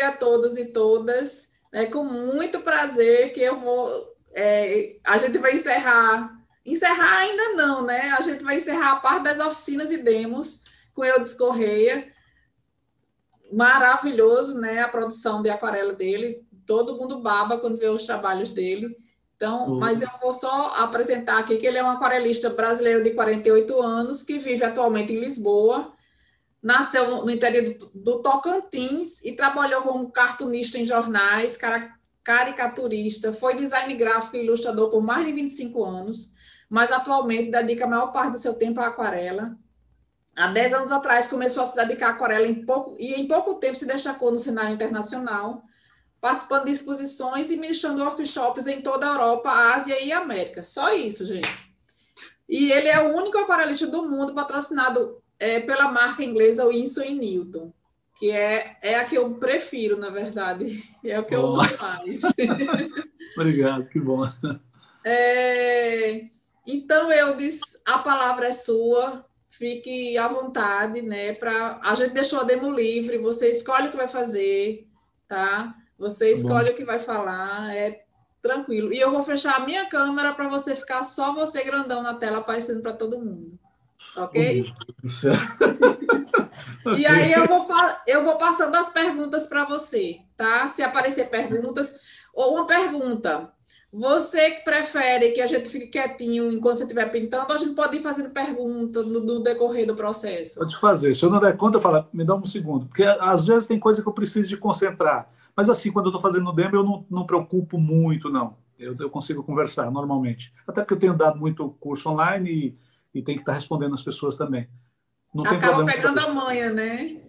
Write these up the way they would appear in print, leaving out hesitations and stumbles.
dia a todos e todas. É com muito prazer que eu vou... a gente vai encerrar... Encerrar ainda não, né? A gente vai encerrar a parte das oficinas e demos com Eudes Correia. Maravilhoso, né? A produção de aquarela dele. Todo mundo baba quando vê os trabalhos dele. Então, mas eu vou só apresentar aqui que ele é um aquarelista brasileiro de 48 anos que vive atualmente em Lisboa. Nasceu no interior do Tocantins e trabalhou como cartunista em jornais, caricaturista, foi design gráfico e ilustrador por mais de 25 anos, mas atualmente dedica a maior parte do seu tempo à aquarela. Há 10 anos atrás começou a se dedicar à aquarela em pouco tempo se destacou no cenário internacional, participando de exposições e ministrando workshops em toda a Europa, Ásia e América. Só isso, gente. E ele é o único aquarelista do mundo patrocinado pela marca inglesa Winsor & Newton, que é a que eu prefiro, na verdade. É o que eu uso mais. Obrigado, que bom. Então, Eudes, a palavra é sua. Fique à vontade, né? A gente deixou a demo livre, você escolhe o que vai fazer, tá? Você escolhe o que vai falar, tranquilo. E eu vou fechar a minha câmera para você ficar só você grandão na tela aparecendo para todo mundo. Ok? E aí eu vou passando as perguntas para você, tá? Se aparecer perguntas, ou uma pergunta. Você que prefere que a gente fique quietinho enquanto você estiver pintando, ou a gente pode ir fazendo pergunta no decorrer do processo? Pode fazer. Se eu não der conta, eu falo, me dá um segundo. Porque às vezes tem coisa que eu preciso de concentrar. Mas assim, quando eu estou fazendo no demo, eu não preocupo muito, não. Eu consigo conversar normalmente. Até porque eu tenho dado muito curso online e tenho que estar respondendo as pessoas também. Não tem Acaba problema. pegando a manha, né?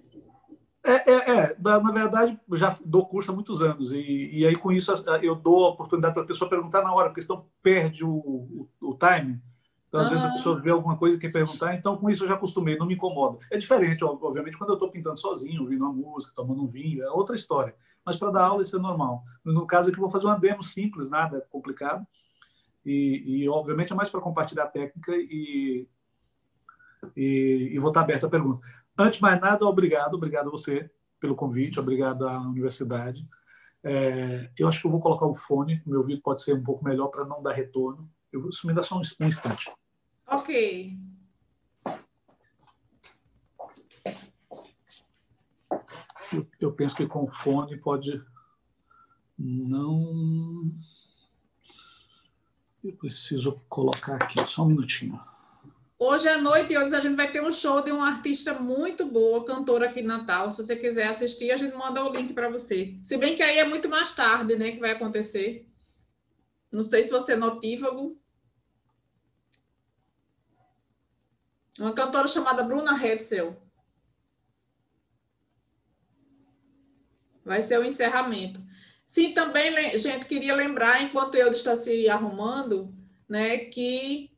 Na verdade, já dou curso há muitos anos. E aí, com isso, eu dou a oportunidade para a pessoa perguntar na hora, porque senão perde o time. Então, às vezes, a pessoa vê alguma coisa e quer perguntar. Então, com isso, eu já acostumei, não me incomoda. É diferente, obviamente, quando eu estou pintando sozinho, ouvindo uma música, tomando um vinho, é outra história. Mas para dar aula, isso é normal. No caso aqui, eu vou fazer uma demo simples, nada complicado. Obviamente, é mais para compartilhar a técnica e vou estar aberto a perguntas. Antes de mais nada, obrigado a você pelo convite, obrigado à universidade. Eu acho que eu vou colocar o fone, meu ouvido pode ser um pouco melhor para não dar retorno. Isso me dá só um instante. Ok. Eu penso que com o fone pode não... Eu preciso colocar aqui, só um minutinho. Hoje à noite, a gente vai ter um show de uma artista muito boa, cantora aqui em Natal. Se você quiser assistir, a gente manda o link para você. Se bem que aí é muito mais tarde, né, que vai acontecer. Não sei se você é notívago. Uma cantora chamada Bruna Hetzel. Vai ser o encerramento. Sim, também, gente, queria lembrar, enquanto eu está se arrumando, né, que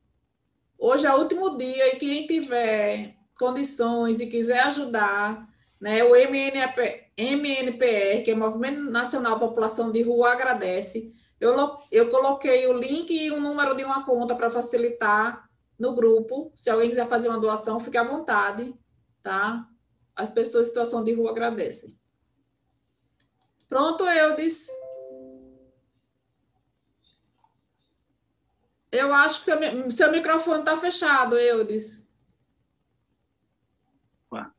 hoje é o último dia e quem tiver condições e quiser ajudar, né, o MNPR, que é Movimento Nacional População de Rua, agradece. Eu coloquei o link e o número de uma conta para facilitar no grupo. Se alguém quiser fazer uma doação, fique à vontade, tá? As pessoas em situação de rua agradecem. Pronto, Eudes. Eu acho que seu microfone está fechado, Eudes. Me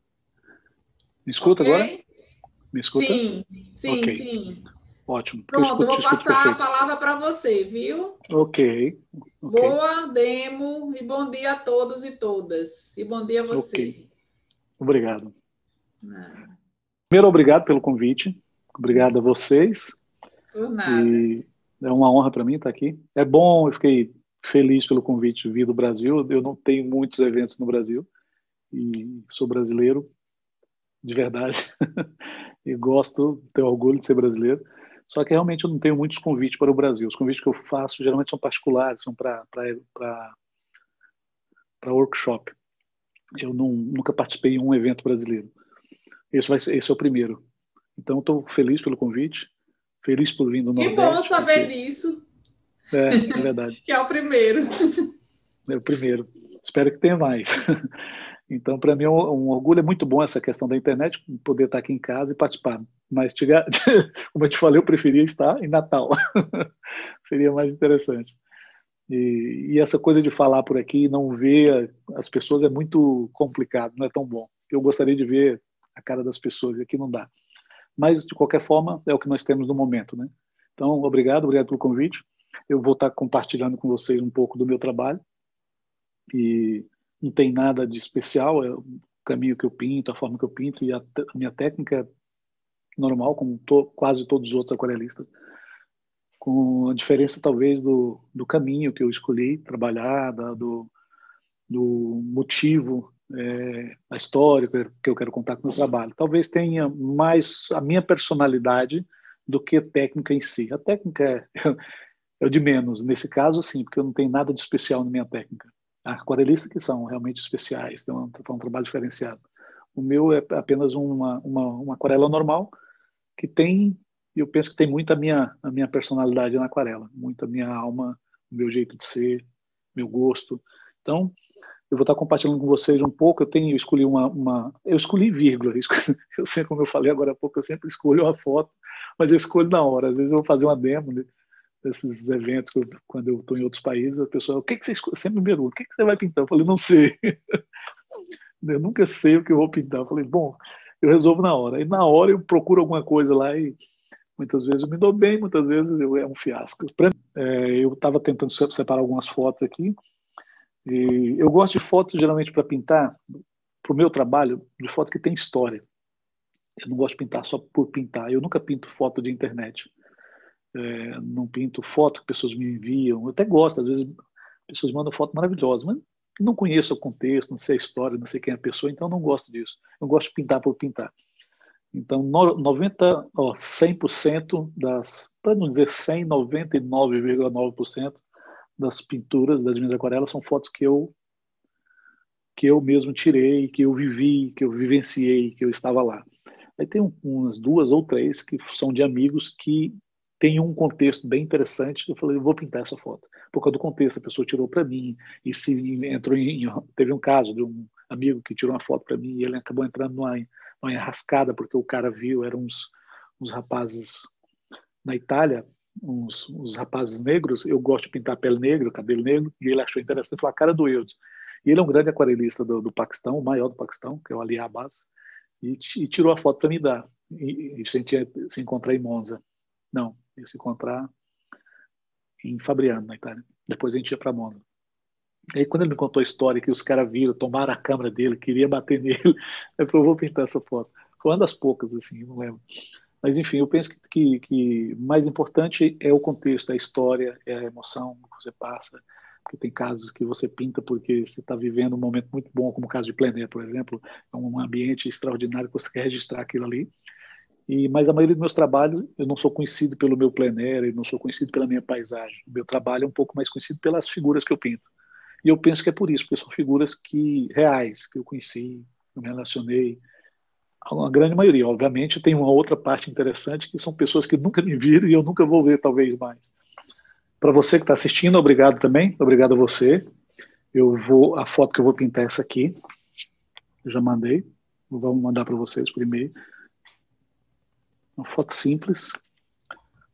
escuta agora? Me escuta? Sim, okay. Sim. Ótimo. Pronto, vou passar a palavra para você, viu? Ok. Boa demo e bom dia a todos e todas. E bom dia a você. Okay. Obrigado. Primeiro, obrigado pelo convite. Obrigado a vocês. Por nada. E é uma honra para mim estar aqui. É bom, eu fiquei feliz pelo convite de vir do Brasil. Eu não tenho muitos eventos no Brasil e sou brasileiro de verdade e tenho orgulho de ser brasileiro. Só que realmente eu não tenho muitos convites para o Brasil. Os convites que eu faço geralmente são particulares, são para workshop. Eu nunca participei em um evento brasileiro. Esse é o primeiro. Então, estou feliz pelo convite, feliz por vir do Nordeste. Que bom saber disso. É verdade. Que é o primeiro. É o primeiro. Espero que tenha mais. Então, para mim, um orgulho, é muito bom essa questão da internet, poder estar aqui em casa e participar. Mas, como eu te falei, eu preferia estar em Natal. Seria mais interessante. E essa coisa de falar por aqui e não ver as pessoas é muito complicado, não é tão bom. Eu gostaria de ver a cara das pessoas, e aqui não dá. Mas, de qualquer forma, é o que nós temos no momento, né? Então, obrigado pelo convite. Eu vou estar compartilhando com vocês um pouco do meu trabalho. E não tem nada de especial, é o caminho que eu pinto, a forma que eu pinto, e a minha técnica é normal, como quase todos os outros aquarelistas, com a diferença, talvez, do caminho que eu escolhi trabalhar, do motivo, a história que eu quero contar com o meu trabalho. Talvez tenha mais a minha personalidade do que a técnica em si. A técnica é o de menos. Nesse caso, sim, porque eu não tenho nada de especial na minha técnica. Há aquarelistas que são realmente especiais, tem um trabalho diferenciado. O meu é apenas uma aquarela normal, que tem, eu penso que tem muito a minha personalidade na aquarela, muito a minha alma, o meu jeito de ser, meu gosto. Então, eu vou estar compartilhando com vocês um pouco. Eu escolhi eu escolhi vírgula. Eu sempre, como eu falei agora há pouco, eu sempre escolho uma foto, mas eu escolho na hora. Às vezes eu vou fazer uma demo, né, desses eventos, quando eu estou em outros países, a pessoa, o que você escolhe? Sempre me pergunta, o que você vai pintar? Eu falei, não sei. Eu nunca sei o que eu vou pintar. Eu falei, bom, eu resolvo na hora. E na hora eu procuro alguma coisa lá e muitas vezes eu me dou bem, muitas vezes é um fiasco. Eu estava tentando separar algumas fotos aqui. E eu gosto de fotos, geralmente, para pintar, para o meu trabalho, de foto que tem história. Eu não gosto de pintar só por pintar. Eu nunca pinto foto de internet. Não pinto foto que pessoas me enviam. Eu até gosto, às vezes, pessoas mandam foto maravilhosa, mas não conheço o contexto, não sei a história, não sei quem é a pessoa, então não gosto disso. Eu gosto de pintar por pintar. Então, 100% para não dizer 100, 99,9% das pinturas das minhas aquarelas são fotos que eu mesmo tirei, que eu vivi, que eu vivenciei, que eu estava lá. Aí tem umas 2 ou 3 que são de amigos que tem um contexto bem interessante. Eu falei, eu vou pintar essa foto. Por causa do contexto, a pessoa tirou para mim, e se entrou teve um caso de um amigo que tirou uma foto para mim, e ele acabou entrando numa enrascada, porque o cara viu, eram uns rapazes na Itália, uns rapazes negros. Eu gosto de pintar pele negra, cabelo negro, e ele achou interessante, falou, a cara do Eudes. E ele é um grande aquarelista do Paquistão, o maior do Paquistão, que é o Ali Abbas, e tirou a foto para me dar. E a gente ia se encontrar em Monza. Não, ia se encontrar em Fabriano, na Itália. Depois a gente ia para Monza. E aí, quando ele me contou a história, que os caras viram, tomaram a câmera dele, queria bater nele, eu falei, vou pintar essa foto. Foi uma das poucas, assim, não lembro. Mas, enfim, eu penso que mais importante é o contexto, a história, é a emoção que você passa. Porque tem casos que você pinta porque você está vivendo um momento muito bom, como o caso de plein air, por exemplo. É um ambiente extraordinário que você quer registrar aquilo ali. Mas a maioria dos meus trabalhos, eu não sou conhecido pelo meu plein air, eu não sou conhecido pela minha paisagem. O meu trabalho é um pouco mais conhecido pelas figuras que eu pinto. E eu penso que é por isso, porque são figuras reais, que eu conheci, eu me relacionei. A grande maioria, obviamente, tem uma outra parte interessante, que são pessoas que nunca me viram e eu nunca vou ver, talvez, mais. Para você que está assistindo, obrigado também, obrigado a você. A foto que eu vou pintar é essa aqui, eu já mandei, vamos mandar para vocês por e-mail. Uma foto simples,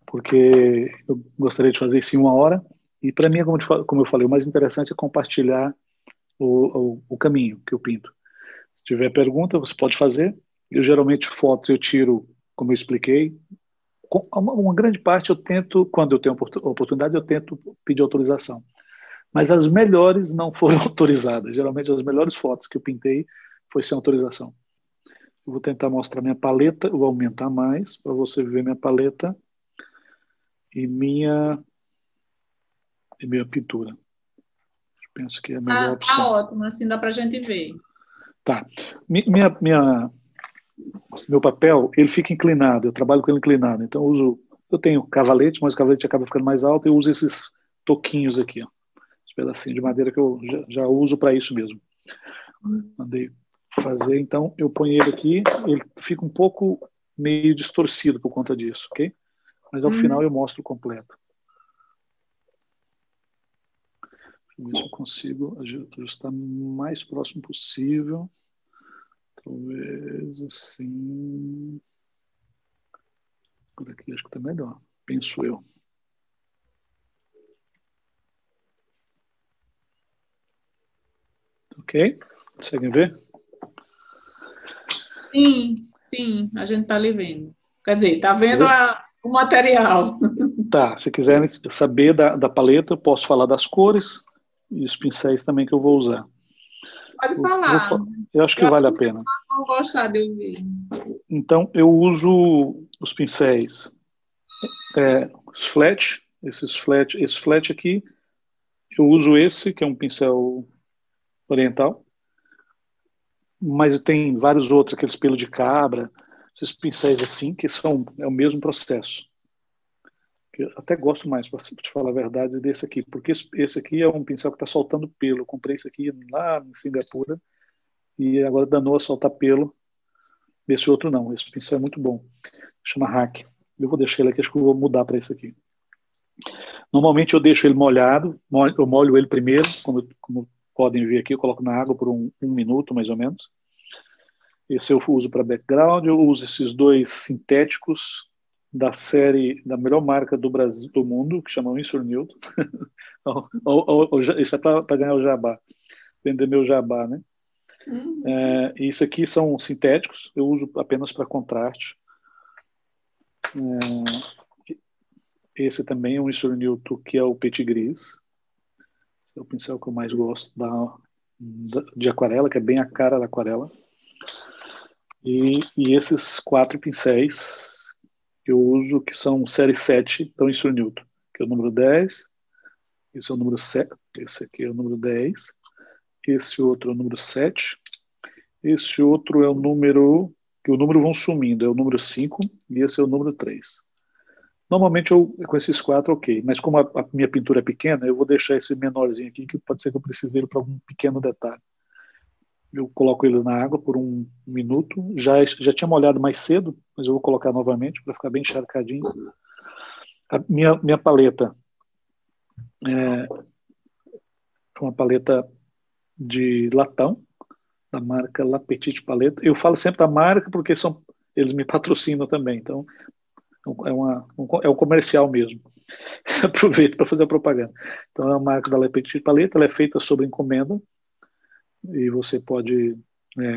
porque eu gostaria de fazer isso em 1 hora. E para mim, como eu falei, o mais interessante é compartilhar o caminho que eu pinto. Se tiver pergunta, você pode fazer. Eu geralmente fotos eu tiro, como eu expliquei. Uma grande parte eu tento, quando eu tenho oportunidade, eu tento pedir autorização. Mas as melhores não foram autorizadas. Geralmente as melhores fotos que eu pintei foi sem autorização. Eu vou tentar mostrar minha paleta, eu vou aumentar mais para você ver minha paleta e minha pintura. Eu penso que é a melhor opção. Tá ótimo, assim dá para a gente ver. Tá. Meu papel, ele fica inclinado, eu trabalho com ele inclinado. Então eu tenho cavalete, mas o cavalete acaba ficando mais alto, eu uso esses toquinhos aqui, ó, esse pedacinho de madeira que eu já uso para isso mesmo. Mandei fazer, então eu ponho ele aqui, ele fica um pouco meio distorcido por conta disso, ok? Mas ao final eu mostro o completo. eu ver se eu consigo ajustar o mais próximo possível. Talvez assim. Por aqui acho que está melhor, penso eu. Ok? Conseguem ver? Sim, sim, a gente está ali vendo. Quer dizer, está vendo o material. Tá, se quiserem saber da paleta, eu posso falar das cores e os pincéis também que eu vou usar. Pode falar. Eu acho que Eu acho vale a que pena. vocês vão gostar de ouvir. Então, eu uso os pincéis flat, esse flat aqui, eu uso esse, que é um pincel oriental, mas tem vários outros, aqueles pelo de cabra, esses pincéis assim, que é o mesmo processo. Eu até gosto mais, para te falar a verdade, desse aqui, porque esse aqui é um pincel que está soltando pelo. Eu comprei esse aqui lá em Singapura e agora danou a soltar pelo. Esse outro não, esse pincel é muito bom. Chama Hack. Eu vou deixar ele aqui, acho que eu vou mudar para esse aqui. Normalmente eu deixo ele molhado, eu molho ele primeiro, como podem ver aqui, eu coloco na água por um minuto, mais ou menos. Esse eu uso para background, eu uso esses dois sintéticos da série, da melhor marca do Brasil, do mundo, que chama Winsor Newton. Isso é para ganhar o jabá, vender meu jabá, né? Isso aqui são sintéticos, eu uso apenas para contraste. Esse também é um Winsor Newton, que é o Petit Gris. Esse é o pincel que eu mais gosto de aquarela, que é bem a cara da aquarela. E esses 4 pincéis que eu uso, que são série 7 da Winsor Newton, que é o número 10, esse é o número 7, esse aqui é o número 10, esse outro é o número 7, esse outro é o número, que o número vão sumindo, é o número 5, e esse é o número 3. Normalmente com esses 4, ok, mas como a minha pintura é pequena, eu vou deixar esse menorzinho aqui, que pode ser que eu precise dele para algum pequeno detalhe. Eu coloco eles na água por um minuto. Já tinha molhado mais cedo, mas eu vou colocar novamente para ficar bem encharcadinho. A minha paleta é uma paleta de latão, da marca La Petite Paleta. Eu falo sempre da marca porque eles me patrocinam também, então é um comercial mesmo. Aproveito para fazer a propaganda. Então é a marca da La Petite Paleta, ela é feita sob encomenda e você pode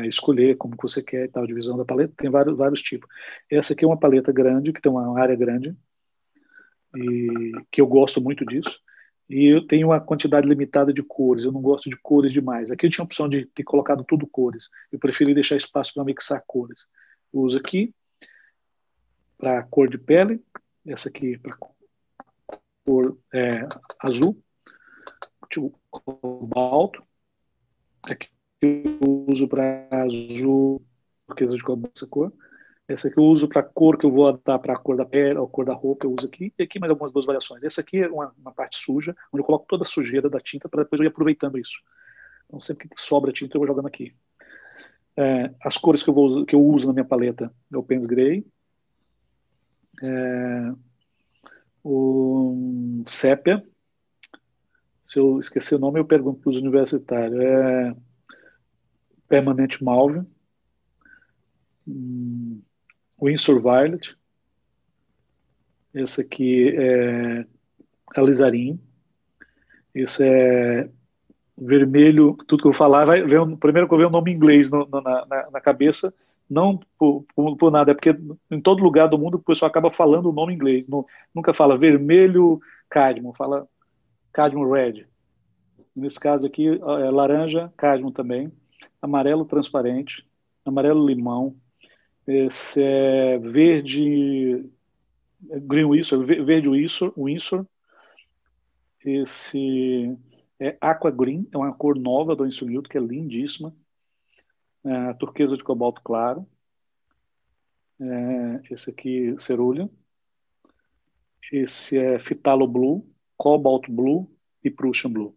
escolher como que você quer e tal, a divisão da paleta, tem vários tipos. Essa aqui é uma paleta grande, que tem uma área grande, e que eu gosto muito disso, e eu tenho uma quantidade limitada de cores, eu não gosto de cores demais. Aqui eu tinha a opção de ter colocado tudo cores, eu preferi deixar espaço para mixar cores. Eu uso aqui para cor de pele, essa aqui para cor azul, tipo cobalto, aqui eu uso para azul, turquesa de cobalto, essa cor. Essa aqui eu uso para a cor que eu vou adaptar para a cor da pele, a cor da roupa, eu uso aqui. E aqui mais algumas 2 variações. Essa aqui é uma parte suja, onde eu coloco toda a sujeira da tinta para depois eu ir aproveitando isso. Então sempre que sobra tinta eu vou jogando aqui. As cores que eu uso na minha paleta é o Payne's Gray, o Sépia. Se eu esquecer o nome eu pergunto para os universitários. Permanente Mauve, Winsor Violet, esse aqui é alizarinho, esse é vermelho, tudo que eu falar, primeiro que eu ver o nome em inglês na cabeça, não por nada, é porque em todo lugar do mundo o pessoal acaba falando o nome em inglês, nunca fala vermelho cadmo, fala cadmo red. Nesse caso aqui, é laranja cadmo também, amarelo transparente, amarelo limão, esse é verde Green Windsor, verde Windsor, esse é Aqua Green, é uma cor nova do Winsor Newton, que é lindíssima, turquesa de cobalto claro, esse aqui cerúlea, esse é Phthalo Blue, Cobalt Blue e Prussian Blue.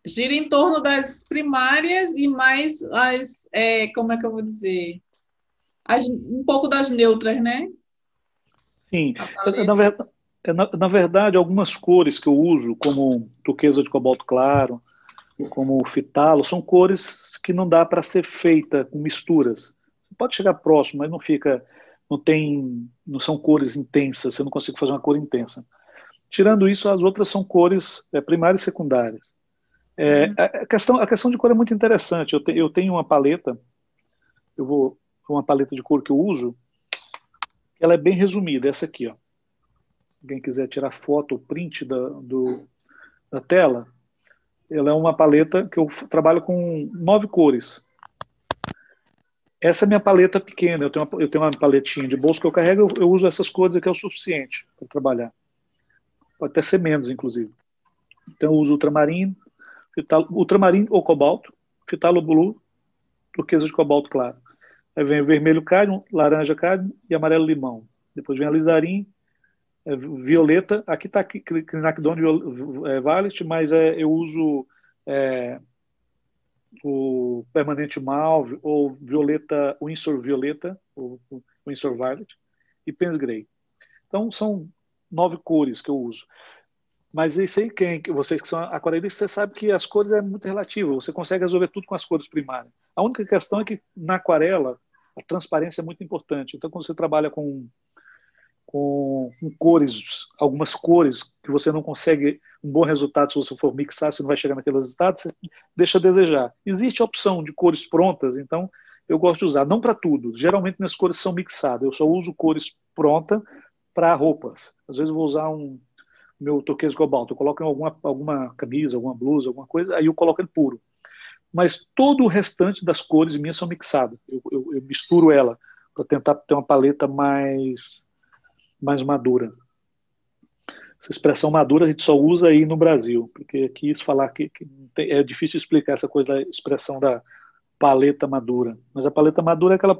Gira em torno das primárias e mais como é que eu vou dizer? Um pouco das neutras, né? Sim, Na verdade, algumas cores que eu uso, como turquesa de cobalto claro, como fitalo, são cores que não dá para ser feita com misturas. Você pode chegar próximo, mas não fica, não são cores intensas, você não consegue fazer uma cor intensa. Tirando isso, as outras são cores primárias e secundárias. A questão de cor é muito interessante. Eu tenho uma paleta, uma paleta de cor que eu uso, ela é bem resumida, essa aqui, ó. Se alguém quiser tirar foto ou print da tela, ela é uma paleta que eu trabalho com 9 cores. Essa é a minha paleta pequena. Eu tenho uma paletinha de bolso que eu carrego, eu uso essas cores aqui, é o suficiente para trabalhar. Pode até ser menos, inclusive. Então eu uso ultramarim ou cobalto, fitalo blue, turquesa de cobalto claro. Aí vem o vermelho cádmio, laranja cádmio e amarelo limão. Depois vem alizarim, violeta. Aqui está quinacridone violet, mas eu uso o permanente mauve ou violeta, Winsor violeta, ou Winsor violet e Payne's Grey. Então são 9 cores que eu uso. Mas isso aí, vocês que são aquarelistas, você sabe que as cores é muito relativo. Você consegue resolver tudo com as cores primárias. A única questão é que na aquarela a transparência é muito importante. Então, quando você trabalha com cores, algumas cores que você não consegue um bom resultado se você for mixar, você não vai chegar naquele resultado, você deixa a desejar. Existe a opção de cores prontas, então eu gosto de usar. Não para tudo. Geralmente minhas cores são mixadas. Eu só uso cores prontas para roupas. Às vezes eu vou usar meu turquesa cobalto, eu coloco em alguma camisa, alguma blusa, alguma coisa, aí eu coloco ele puro. Mas todo o restante das cores minhas são mixadas. Eu misturo ela para tentar ter uma paleta mais madura. Essa expressão madura a gente só usa aí no Brasil, porque aqui falar que é difícil explicar essa coisa da expressão da paleta madura. Mas a paleta madura é aquela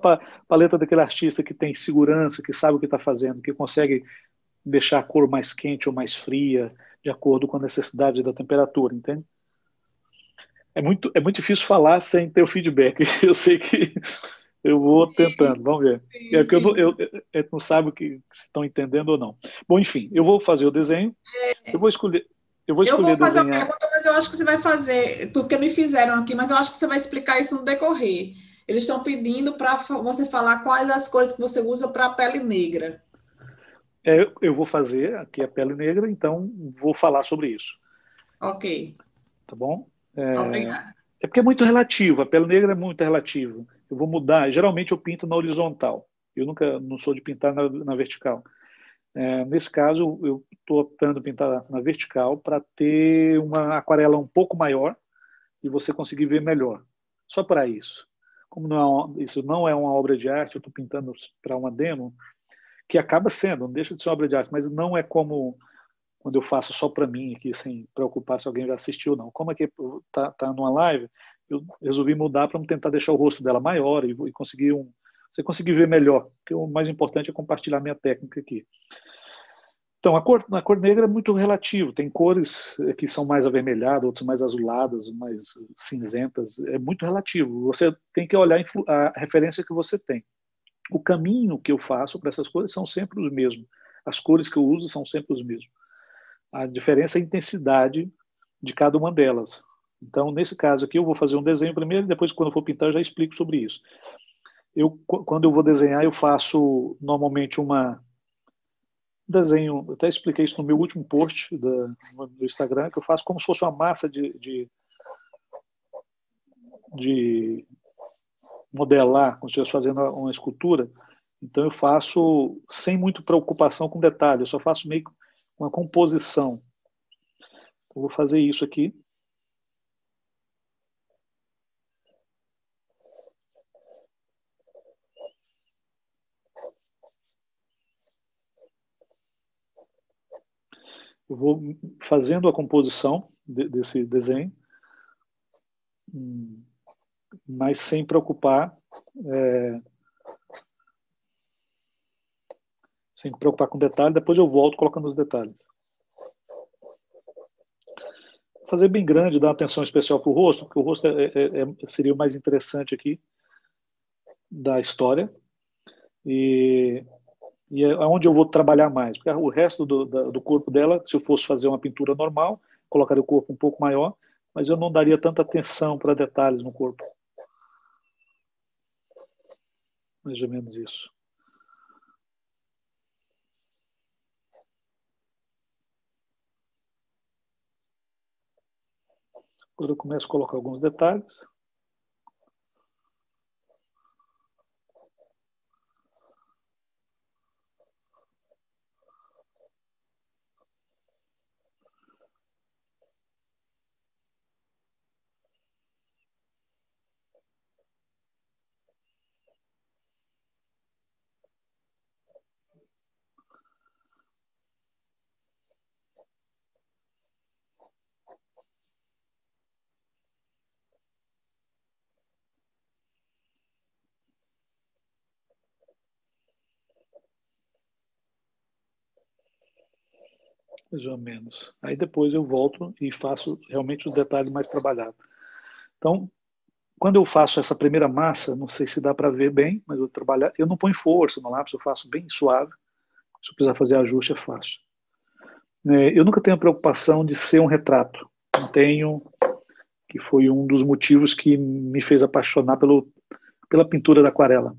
paleta daquele artista que tem segurança, que sabe o que está fazendo, que consegue deixar a cor mais quente ou mais fria, de acordo com a necessidade da temperatura, entende? É muito difícil falar sem ter o feedback. Eu sei que eu vou tentando, vamos ver. É que eu não sabe se estão entendendo ou não. Bom, enfim, eu vou fazer o desenho. Eu vou escolher Eu vou fazer uma desenhar. pergunta, mas eu acho que você vai fazer, porque me fizeram aqui, mas eu acho que você vai explicar isso no decorrer. Eles estão pedindo para você falar quais as cores que você usa para a pele negra. Eu vou fazer aqui a pele negra, então vou falar sobre isso. Ok. Tá bom? Obrigada. É porque é muito relativo, a pele negra é muito relativa. Eu vou mudar, geralmente eu pinto na horizontal. Eu não sou de pintar na vertical. Nesse caso, eu estou optando pintar na vertical para ter uma aquarela um pouco maior e você conseguir ver melhor. Só para isso. Como isso não é uma obra de arte, eu estou pintando para uma demo, que acaba sendo, não deixa de ser uma obra de arte, mas não é como quando eu faço só para mim aqui, sem preocupar se alguém já assistiu ou não. Como aqui tá numa live, eu resolvi mudar para tentar deixar o rosto dela maior e conseguir você conseguir ver melhor, porque o mais importante é compartilhar minha técnica aqui. Então, a cor negra é muito relativo. Tem cores que são mais avermelhadas, outras mais azuladas, mais cinzentas. É muito relativo. Você tem que olhar a referência que você tem. O caminho que eu faço para essas cores são sempre os mesmos. As cores que eu uso são sempre os mesmos. A diferença é a intensidade de cada uma delas. Então, nesse caso aqui, eu vou fazer um desenho primeiro e depois, quando eu for pintar, eu já explico sobre isso. Quando eu vou desenhar, eu faço normalmente desenho, eu até expliquei isso no meu último post do Instagram, que eu faço como se fosse uma massa de modelar, como se estivesse fazendo uma escultura. Então eu faço sem muita preocupação com detalhe, eu só faço meio que uma composição. Eu vou fazer isso aqui. Eu vou fazendo a composição desse desenho, mas sem preocupar com detalhe. Depois eu volto colocando os detalhes. Fazer bem grande, dar uma atenção especial para o rosto, porque o rosto seria o mais interessante aqui da história. E E é onde eu vou trabalhar mais. Porque o resto do corpo dela, se eu fosse fazer uma pintura normal, colocaria o corpo um pouco maior, mas eu não daria tanta atenção para detalhes no corpo. Mais ou menos isso. Agora eu começo a colocar alguns detalhes. Mais ou menos. Aí depois eu volto e faço realmente os detalhes mais trabalhados. Então, quando eu faço essa primeira massa, não sei se dá para ver bem, mas eu não ponho força no lápis, eu faço bem suave. Se eu precisar fazer ajuste, é fácil. Eu nunca tenho a preocupação de ser um retrato. Não tenho, que foi um dos motivos que me fez apaixonar pela pintura da aquarela.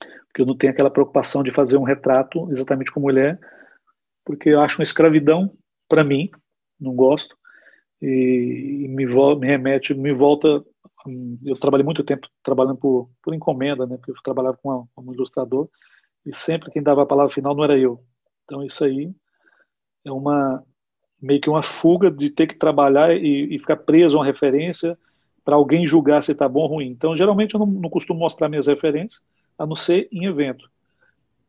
Porque eu não tenho aquela preocupação de fazer um retrato exatamente como ele é, porque eu acho uma escravidão para mim, não gosto, e me remete, me volta. Eu trabalhei muito tempo trabalhando por encomenda, né? Porque eu trabalhava como ilustrador, e sempre quem dava a palavra final não era eu. Então isso aí é meio que uma fuga de ter que trabalhar e ficar preso a uma referência para alguém julgar se está bom ou ruim. Então, geralmente, eu não costumo mostrar minhas referências, a não ser em evento.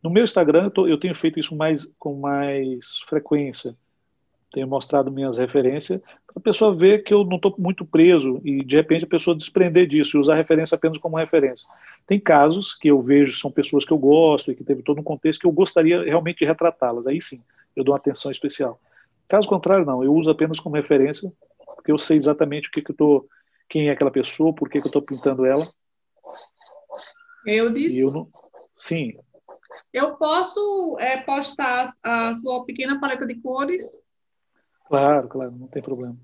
No meu Instagram, eu tenho feito isso com mais frequência. Tenho mostrado minhas referências para a pessoa ver que eu não estou muito preso e, de repente, a pessoa desprender disso e usar a referência apenas como referência. Tem casos que eu vejo, são pessoas que eu gosto e que teve todo um contexto que eu gostaria realmente de retratá-las. Aí sim, eu dou uma atenção especial. Caso contrário, não. Eu uso apenas como referência, porque eu sei exatamente quem é aquela pessoa, por que eu estou pintando ela. Eu disse. Sim. Eu posso postar a sua pequena paleta de cores? Claro, não tem problema.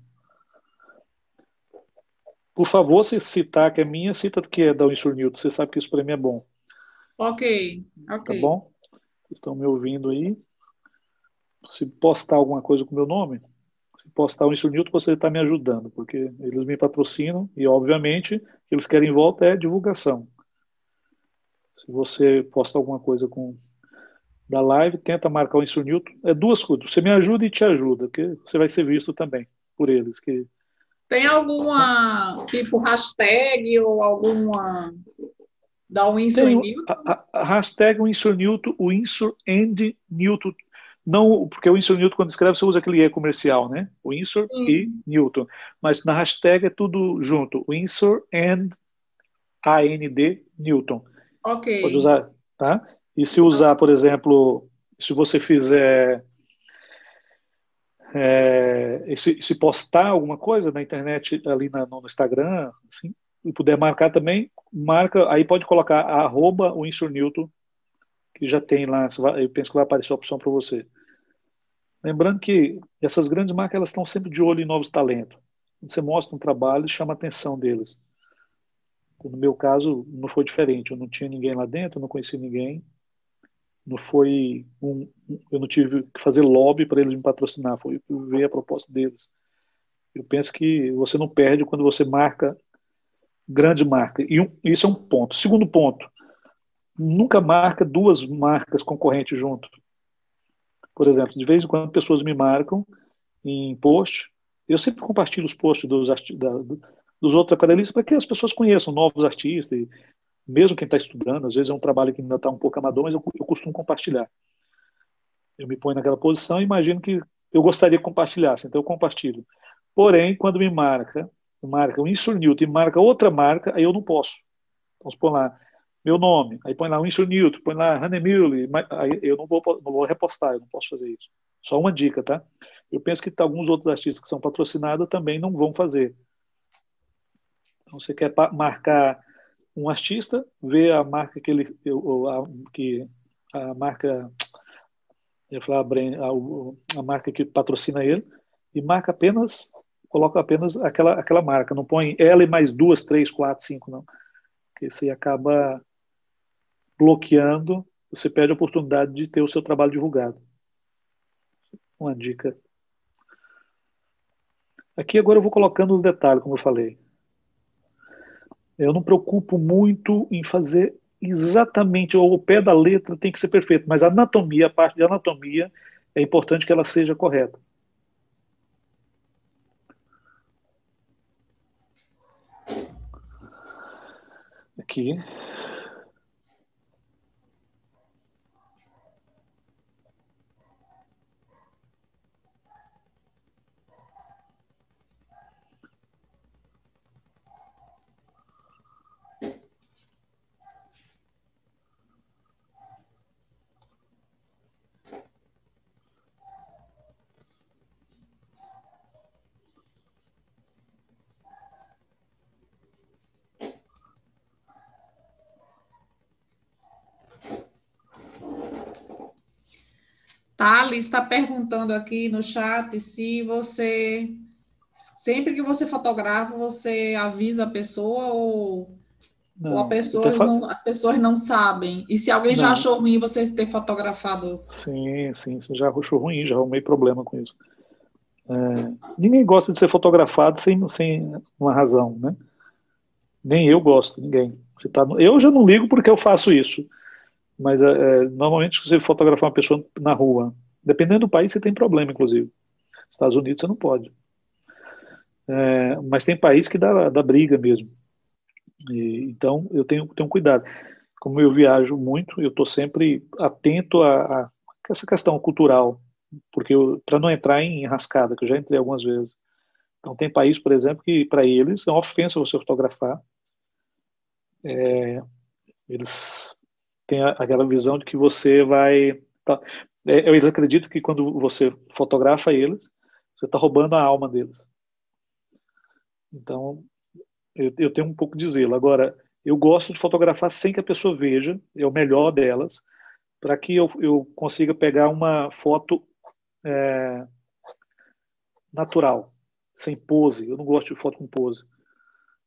Por favor, se citar que é minha, cita que é da Winsor Newton. Você sabe que isso para mim é bom. Ok. Tá bom? Vocês estão me ouvindo aí? Se postar alguma coisa com o meu nome, se postar o Winsor Newton, você está me ajudando, porque eles me patrocinam e, obviamente, o que eles querem em volta é divulgação. Se você posta alguma coisa da live, tenta marcar o Winsor Newton. É duas coisas. Você me ajuda e te ajuda, porque você vai ser visto também por eles. Tem alguma, tipo, hashtag ou alguma da Winsor Tem Newton? a hashtag Winsor Newton, Winsor and Newton. Não, porque o Winsor Newton, quando escreve, você usa aquele E comercial, né? Winsor e Newton. Mas na hashtag é tudo junto. Winsor and AND Newton. Ok. Pode usar, tá? E se usar, por exemplo, se você fizer se postar alguma coisa na internet ali no Instagram, assim, e puder marcar também, marca, aí pode colocar @WinsorNewton, que já tem lá, eu penso que vai aparecer a opção para você. Lembrando que essas grandes marcas elas estão sempre de olho em novos talentos. Quando você mostra um trabalho, chama a atenção deles. No meu caso, não foi diferente. Eu não tinha ninguém lá dentro, eu não conhecia ninguém. Não foi eu não tive que fazer lobby para eles me patrocinar, foi ver a proposta deles. Eu penso que você não perde quando você marca grande marca. E isso é um ponto. Segundo ponto, nunca marca duas marcas concorrentes junto. Por exemplo, de vez em quando pessoas me marcam em post, eu sempre compartilho os posts dos outros aquarelistas para que as pessoas conheçam novos artistas, e mesmo quem está estudando, às vezes é um trabalho que ainda está um pouco amador, mas eu costumo compartilhar. Eu me ponho naquela posição e imagino que eu gostaria que compartilhasse, então eu compartilho. Porém, quando me marca o Winsor Newton e marca outra marca, aí eu não posso. Então, põe lá meu nome, aí põe lá Winsor Newton, põe lá Hannah Mule, aí eu não vou repostar, eu não posso fazer isso. Só uma dica, tá? Eu penso que alguns outros artistas que são patrocinados também não vão fazer. Então, você quer marcar um artista, vê a marca que a marca, eu ia falar a marca que patrocina ele, e marca apenas, coloca apenas aquela marca, não põe ela e mais 2, 3, 4, 5, não. Porque isso aí acaba bloqueando, você perde a oportunidade de ter o seu trabalho divulgado. Uma dica. Aqui agora eu vou colocando os detalhes, como eu falei. Eu não me preocupo muito em fazer exatamente o pé da letra, tem que ser perfeito, mas a anatomia, a parte de anatomia, é importante que ela seja correta. Aqui. Thales está perguntando aqui no chat se você, sempre que você fotografa, você avisa a pessoa ou Não, as pessoas não sabem. E se alguém já não. achou ruim você ter fotografado? Sim, você já achou ruim, já arrumei problema com isso. Ninguém gosta de ser fotografado sem uma razão, né? Nem eu gosto, ninguém. Eu já não ligo porque eu faço isso. Mas normalmente, se você fotografar uma pessoa na rua, dependendo do país, você tem problema, inclusive. Estados Unidos você não pode. Mas tem país que dá briga mesmo. Então, eu tenho cuidado. Como eu viajo muito, eu estou sempre atento a essa questão cultural, porque para não entrar em enrascada, que eu já entrei algumas vezes. Então, tem país, por exemplo, que para eles é uma ofensa você fotografar. Eles têm aquela visão de que você vai. Eles acreditam que quando você fotografa eles, você está roubando a alma deles. Então, eu tenho um pouco de zelo. Agora, eu gosto de fotografar sem que a pessoa veja, é o melhor delas, para que eu consiga pegar uma foto natural, sem pose. Eu não gosto de foto com pose.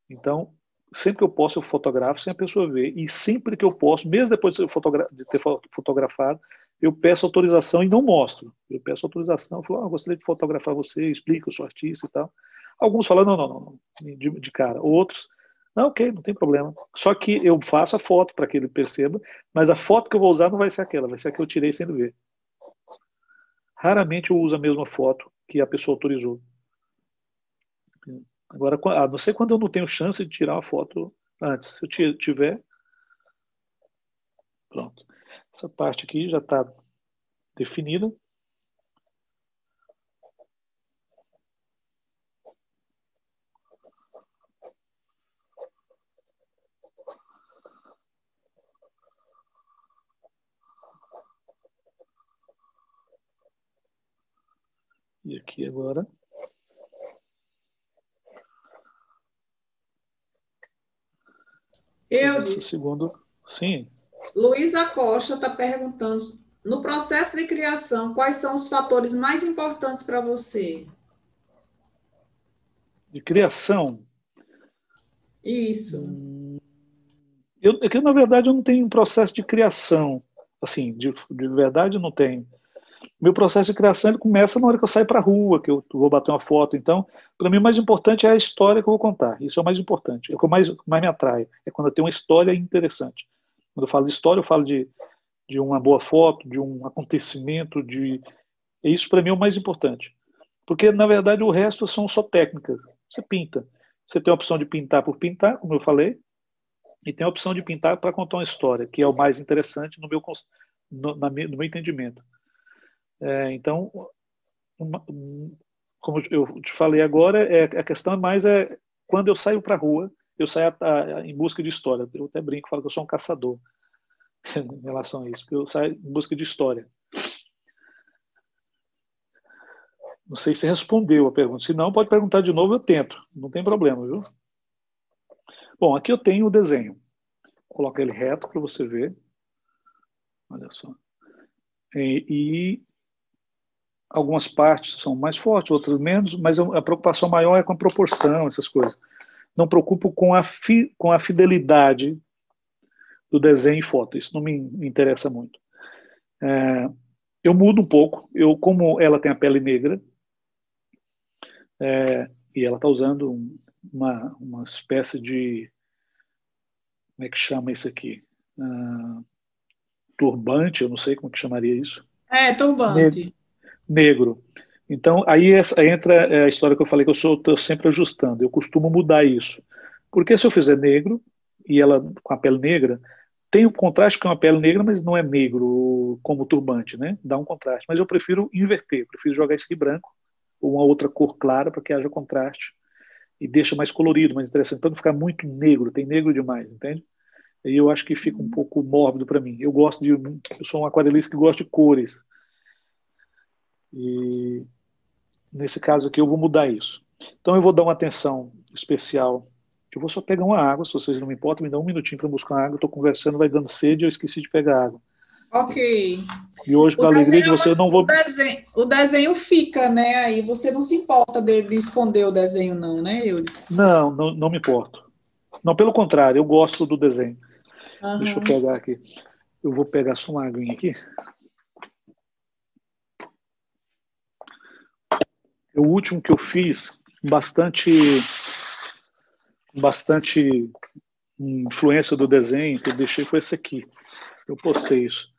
Então, sempre que eu posso, eu fotografo sem a pessoa ver. E sempre que eu posso, mesmo depois de ter fotografado, eu peço autorização e não mostro. Eu peço autorização, eu falo, gostaria de fotografar você, explico, eu sou artista e tal. Alguns falam, não, de cara. Outros, não, ok, não tem problema. Só que eu faço a foto para que ele perceba, mas a foto que eu vou usar não vai ser aquela, vai ser a que eu tirei sem ele ver. Raramente eu uso a mesma foto que a pessoa autorizou. Agora, a não ser quando eu não tenho chance de tirar uma foto antes. Se eu tiver, pronto. Essa parte aqui já está definida. E aqui agora. Eu disse. Segundo, sim. Luísa Costa está perguntando, no processo de criação, quais são os fatores mais importantes para você? De criação? Isso. Na verdade, eu não tenho um processo de criação. Assim, de verdade, eu não tenho. Meu processo de criação ele começa na hora que eu saio para a rua, que eu vou bater uma foto. Então, para mim, o mais importante é a história que eu vou contar. Isso é o mais importante. É o que mais me atrai. É quando eu tenho uma história interessante. Quando eu falo de história, eu falo de uma boa foto, de um acontecimento. Isso, para mim, é o mais importante. Porque, na verdade, o resto são só técnicas. Você pinta. Você tem a opção de pintar por pintar, como eu falei, e tem a opção de pintar para contar uma história, que é o mais interessante no meu entendimento. Então, como eu te falei agora, a questão mais quando eu saio para a rua, eu saio em busca de história. Eu até brinco, falo que eu sou um caçador em relação a isso, porque eu saio em busca de história. Não sei se respondeu a pergunta. Se não, pode perguntar de novo, eu tento. Não tem problema, viu? Bom, aqui eu tenho o desenho. Vou colocar ele reto para você ver. Olha só. E algumas partes são mais fortes, outras menos, mas a preocupação maior é com a proporção, essas coisas. Não preocupo com a fidelidade do desenho e foto. Isso não me interessa muito. Eu mudo um pouco. Como ela tem a pele negra, e ela está usando uma espécie de... Como é que chama isso aqui? Turbante, eu não sei como que chamaria isso. Turbante. Negro. Então, aí entra a história que eu falei, que eu estou sempre ajustando. Eu costumo mudar isso. Porque se eu fizer negro, e ela com a pele negra, tem um contraste com a pele negra, mas não é negro como o turbante, né? Dá um contraste. Mas eu prefiro inverter, prefiro jogar isso aqui branco, ou uma outra cor clara, para que haja contraste. E deixa mais colorido, mais interessante, para não ficar muito negro. Tem negro demais, entende? E eu acho que fica um pouco mórbido para mim. Eu sou um aquarelista que gosta de cores. E nesse caso aqui eu vou mudar isso. Então eu vou dar uma atenção especial. Eu vou só pegar uma água, se vocês não me importam, me dá um minutinho para buscar uma água. Estou conversando, vai dando sede, eu esqueci de pegar água. Ok. E hoje, para a alegria de você, eu não vou... O desenho fica, né? Aí você não se importa de esconder o desenho, não, né, Eudes? Não me importo. Não, pelo contrário, eu gosto do desenho. Uhum. Deixa eu pegar aqui. Eu vou pegar só uma aguinha aqui. O último que eu fiz, bastante influência do desenho que eu deixei foi esse aqui. Eu postei isso.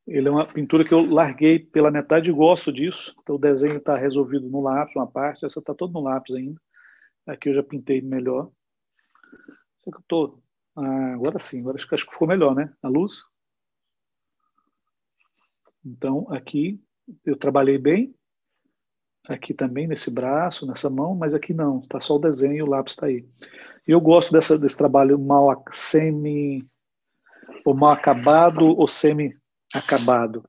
Ele é uma pintura que eu larguei pela metade e gosto disso. Então o desenho está resolvido no lápis, uma parte. Essa está toda no lápis ainda. Aqui eu já pintei melhor. Só que eu tô... agora sim, agora acho que ficou melhor, né? A luz. Então aqui eu trabalhei bem. Aqui também, nesse braço, nessa mão, mas aqui não. Está só o desenho e o lápis está aí. E eu gosto desse trabalho mal acabado ou semi-acabado.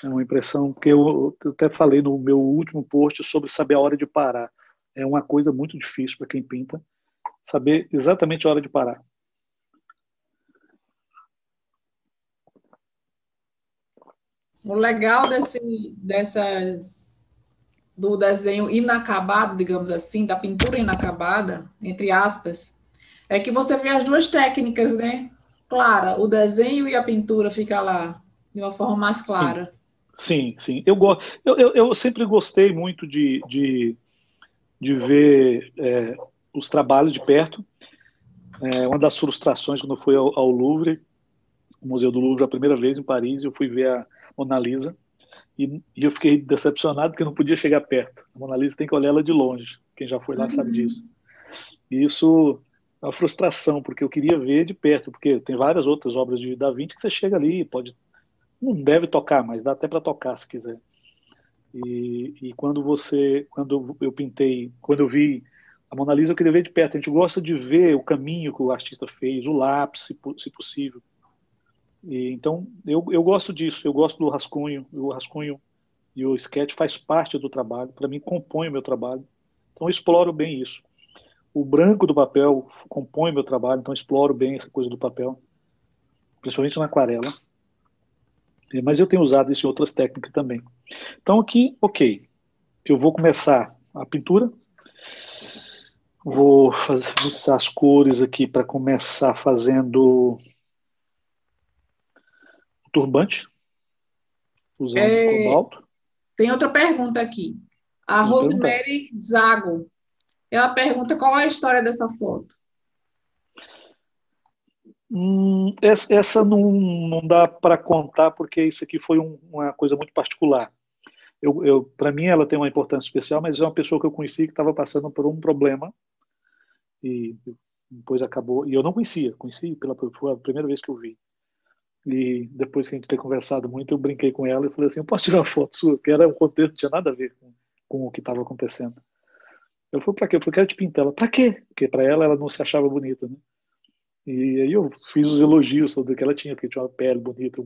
É uma impressão que eu até falei no meu último post sobre saber a hora de parar. É uma coisa muito difícil para quem pinta, saber exatamente a hora de parar. O legal do desenho inacabado, digamos assim, da pintura inacabada, entre aspas, é que você vê as duas técnicas, né? Clara, o desenho e a pintura fica lá de uma forma mais clara. Sim. Eu sempre gostei muito de ver os trabalhos de perto. Uma das frustrações quando eu fui ao Louvre, o Museu do Louvre, a primeira vez em Paris, eu fui ver a Mona Lisa e eu fiquei decepcionado porque eu não podia chegar perto. A Mona Lisa tem que olhar ela de longe. Quem já foi lá sabe disso. E isso é uma frustração, porque eu queria ver de perto, porque tem várias outras obras de Da Vinci que você chega ali, não deve tocar, mas dá até para tocar se quiser. E quando eu pintei, quando eu vi a Mona Lisa, eu queria ver de perto. A gente gosta de ver o caminho que o artista fez, o lápis, se possível. Então, eu gosto disso, eu gosto do rascunho. O rascunho e o sketch faz parte do trabalho, para mim compõe o meu trabalho. Então, eu exploro bem isso. O branco do papel compõe o meu trabalho, então eu exploro bem essa coisa do papel, principalmente na aquarela. Mas eu tenho usado isso em outras técnicas também. Então, aqui, ok. Eu vou começar a pintura. Vou mixar as cores aqui para começar fazendo o turbante, usando cobalto. Tem outra pergunta aqui. A Rosemary Zago. Ela pergunta qual é a história dessa foto. Essa não dá para contar, porque isso aqui foi uma coisa muito particular. Para mim, ela tem uma importância especial, mas é uma pessoa que eu conheci que estava passando por um problema e depois acabou. E eu não conhecia, foi a primeira vez que eu vi. E depois que a gente ter conversado muito, eu brinquei com ela e falei assim: eu posso tirar uma foto sua? Que era um contexto, não tinha nada a ver com o que estava acontecendo. Eu falei: para quê? Eu falei: quero te pintar. Ela: para quê? Porque para ela não se achava bonita, né? E aí eu fiz os elogios sobre o que ela tinha, porque tinha uma pele bonita,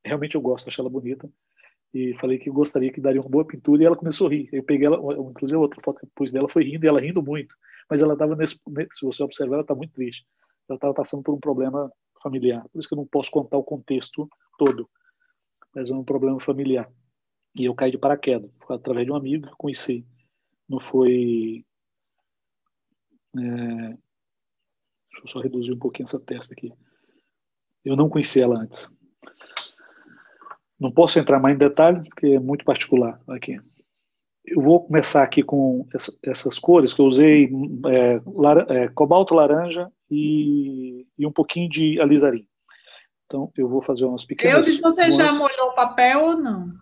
realmente eu gosto, acho ela bonita. E falei que gostaria que daria uma boa pintura, e ela começou a rir. Eu peguei ela, inclusive a outra foto que eu pus dela foi rindo, e ela rindo muito. Mas ela estava se você observar, ela está muito triste. Ela estava passando por um problema familiar. Por isso que eu não posso contar o contexto todo, mas é um problema familiar. E eu caí de paraquedas, foi através de um amigo que eu conheci. Não foi... deixa eu só reduzir um pouquinho essa testa aqui. Eu não conheci ela antes. Não posso entrar mais em detalhe, porque é muito particular aqui. Eu vou começar aqui com essas cores que eu usei, cobalto laranja e um pouquinho de alizarim. Então, eu vou fazer umas Eu disse, pequenas você já nuances. molhou o papel ou não?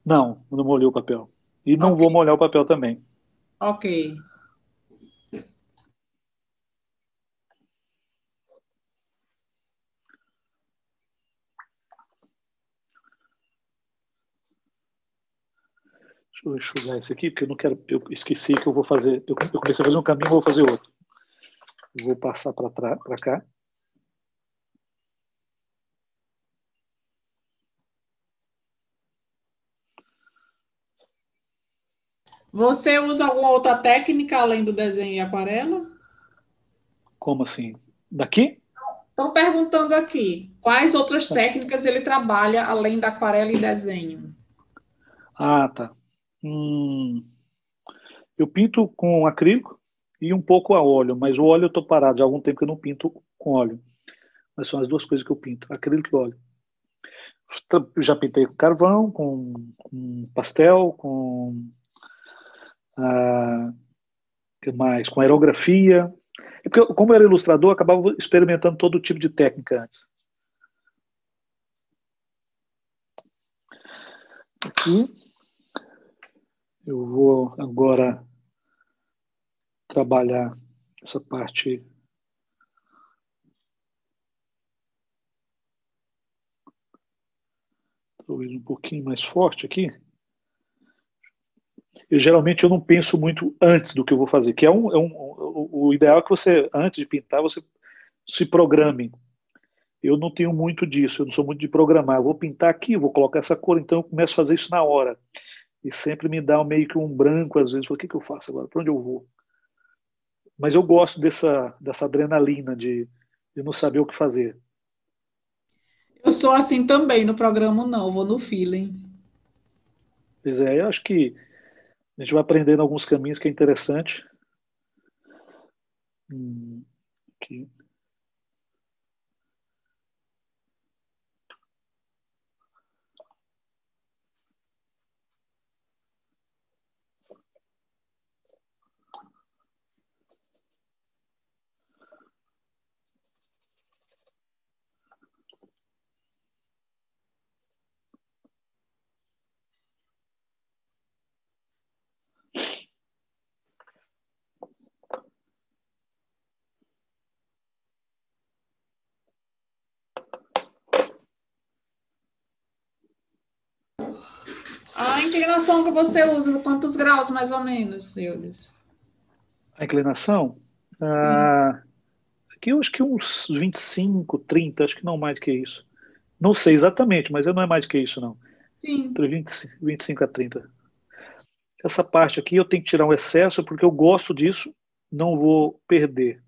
Não, eu não molhei o papel. E não Ok, vou molhar o papel também. ok. Deixa eu enxugar esse aqui, porque eu não quero. Eu esqueci que eu vou fazer. Eu comecei a fazer um caminho, vou fazer outro. Eu vou passar para cá. Você usa alguma outra técnica além do desenho e aquarela? Como assim? Daqui? Estão perguntando aqui, quais outras técnicas ele trabalha além da aquarela e desenho? Ah, tá. Eu pinto com acrílico e um pouco a óleo, mas o óleo eu estou parado. Já há algum tempo que eu não pinto com óleo. Mas são as duas coisas que eu pinto, acrílico e óleo. Eu já pintei com carvão, com pastel, com que mais? Com aerografia. É porque, como eu era ilustrador, eu acabava experimentando todo tipo de técnica antes. Aqui eu vou agora trabalhar essa parte talvez um pouquinho mais forte aqui. Geralmente eu não penso muito antes do que eu vou fazer, que o ideal é que você, antes de pintar, você se programe. Eu não tenho muito disso, eu não sou muito de programar. Eu vou pintar aqui, vou colocar essa cor, então eu começo a fazer isso na hora. E sempre me dá meio que um branco, às vezes. O que eu faço agora? Para onde eu vou? Mas eu gosto dessa adrenalina de não saber o que fazer. Eu sou assim também, no programa não, vou no feeling. Pois é, eu acho que a gente vai aprendendo alguns caminhos que é interessante. Aqui. A inclinação que você usa, quantos graus mais ou menos, Eudes? A inclinação, Sim, aqui eu acho que uns 25, 30, acho que não mais do que isso. Não sei exatamente, mas não é mais do que isso, não. sim. Entre 25 a 30. Essa parte aqui eu tenho que tirar um excesso, porque eu gosto disso, não vou perder.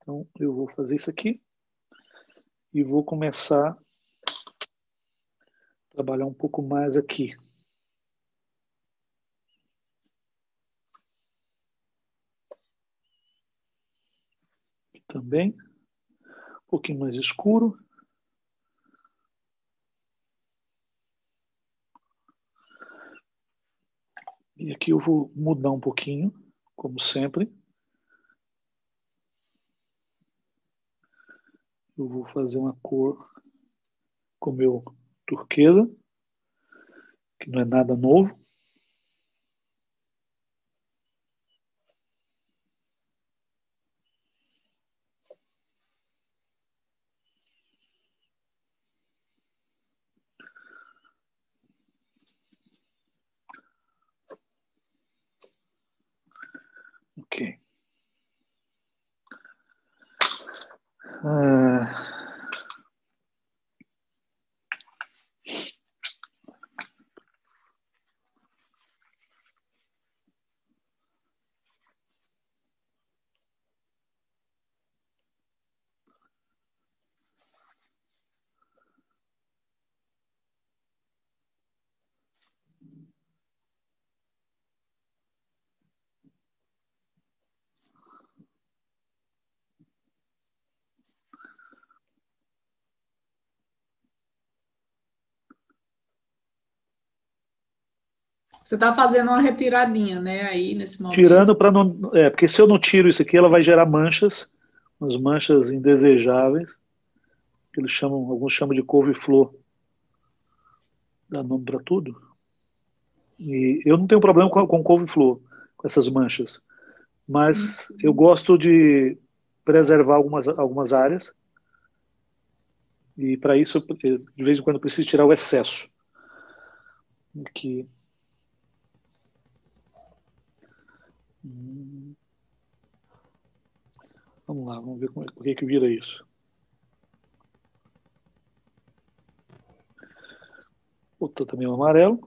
Então, eu vou fazer isso aqui e vou começar a trabalhar um pouco mais aqui. Aqui também, um pouquinho mais escuro. E aqui eu vou mudar um pouquinho, como sempre. Eu vou fazer uma cor com meu turquesa, que não é nada novo. Ok. Ah, Você está fazendo uma retiradinha, né, aí nesse momento. Tirando para não. É, porque se eu não tiro isso aqui, ela vai gerar manchas, umas manchas indesejáveis, que eles chamam, alguns chamam de couve-flor, dá nome para tudo. E eu não tenho problema com couve-flor, com essas manchas, mas eu gosto de preservar algumas áreas, e para isso, de vez em quando, eu preciso tirar o excesso. Aqui. Vamos lá, vamos ver por que vira isso. Botou também o amarelo.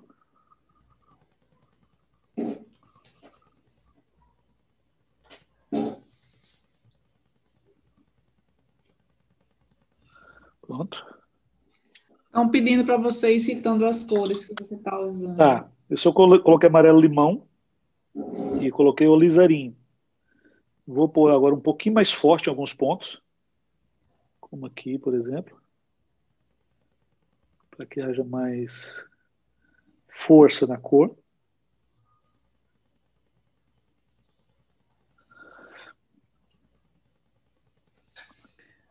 Pronto. Estão pedindo para você ir citando as cores que você está usando. Tá. Esse eu coloquei amarelo-limão e coloquei o alizarinho. Vou pôr agora um pouquinho mais forte em alguns pontos, como aqui, por exemplo, para que haja mais força na cor.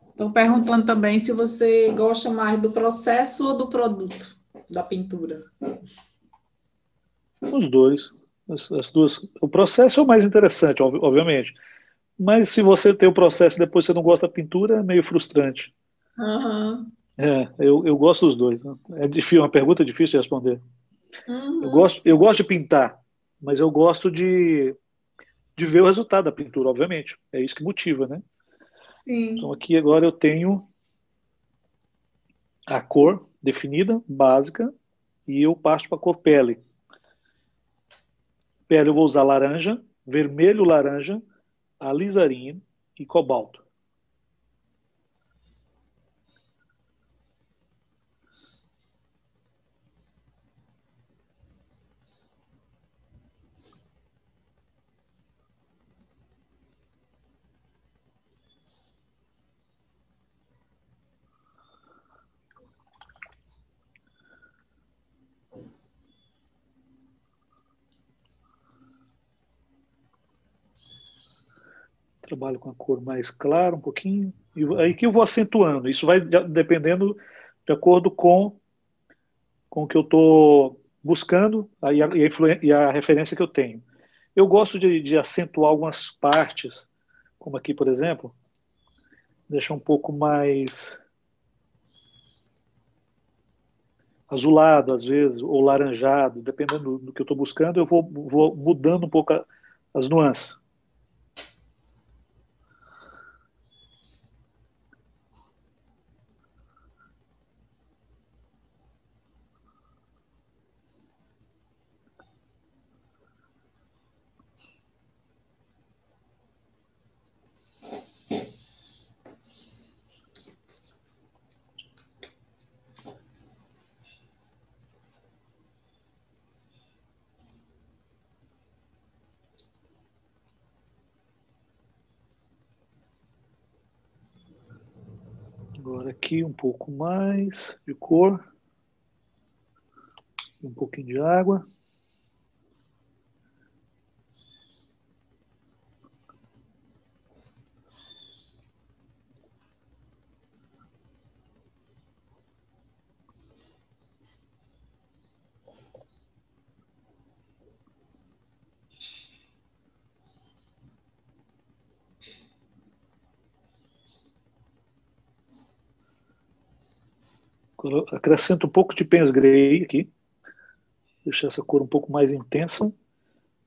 Estão perguntando também se você gosta mais do processo ou do produto da pintura. Os dois. As duas. O processo é o mais interessante, obviamente. Mas se você tem o processo e depois você não gosta da pintura, é meio frustrante. Uhum. Eu gosto dos dois, né? É difícil, uma pergunta difícil de responder. Uhum. Eu gosto de pintar, mas eu gosto de ver o resultado da pintura, obviamente. É isso que motiva, né? Então Sim. aqui agora eu tenho a cor definida, básica, e eu passo para a cor pele. Pele eu vou usar laranja, vermelho laranja, alizarinho e cobalto. Trabalho com a cor mais clara um pouquinho, e aí que eu vou acentuando. Isso vai dependendo de acordo com o que eu estou buscando e a referência que eu tenho. Eu gosto de acentuar algumas partes, como aqui, por exemplo, deixar um pouco mais azulado, às vezes, ou laranjado, dependendo do que eu estou buscando, eu vou mudando um pouco as nuances. Agora aqui um pouco mais de cor, um pouquinho de água. Acrescento um pouco de Payne's Gray aqui, deixar essa cor um pouco mais intensa.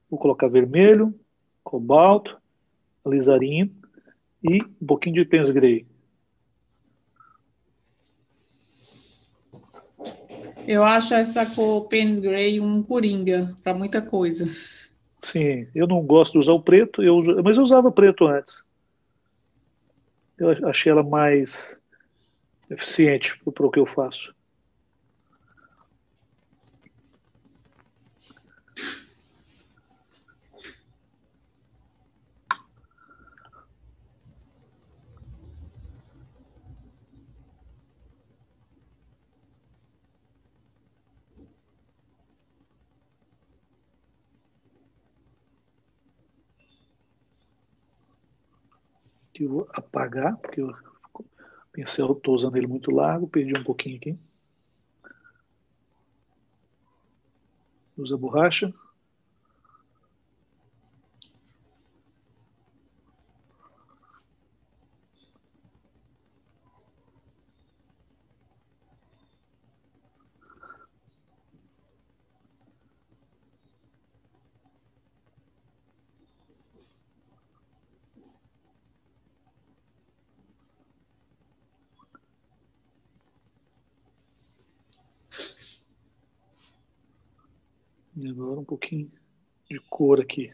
Vou colocar vermelho, cobalto, alizarinho e um pouquinho de Payne's Gray. Eu acho essa cor Payne's Gray um coringa para muita coisa. Sim, eu não gosto de usar o preto, mas eu usava preto antes. Eu achei ela mais eficiente para o que eu faço. Que eu vou apagar, porque o pincel estou usando ele muito largo, perdi um pouquinho aqui. Usa a borracha. E agora um pouquinho de cor aqui.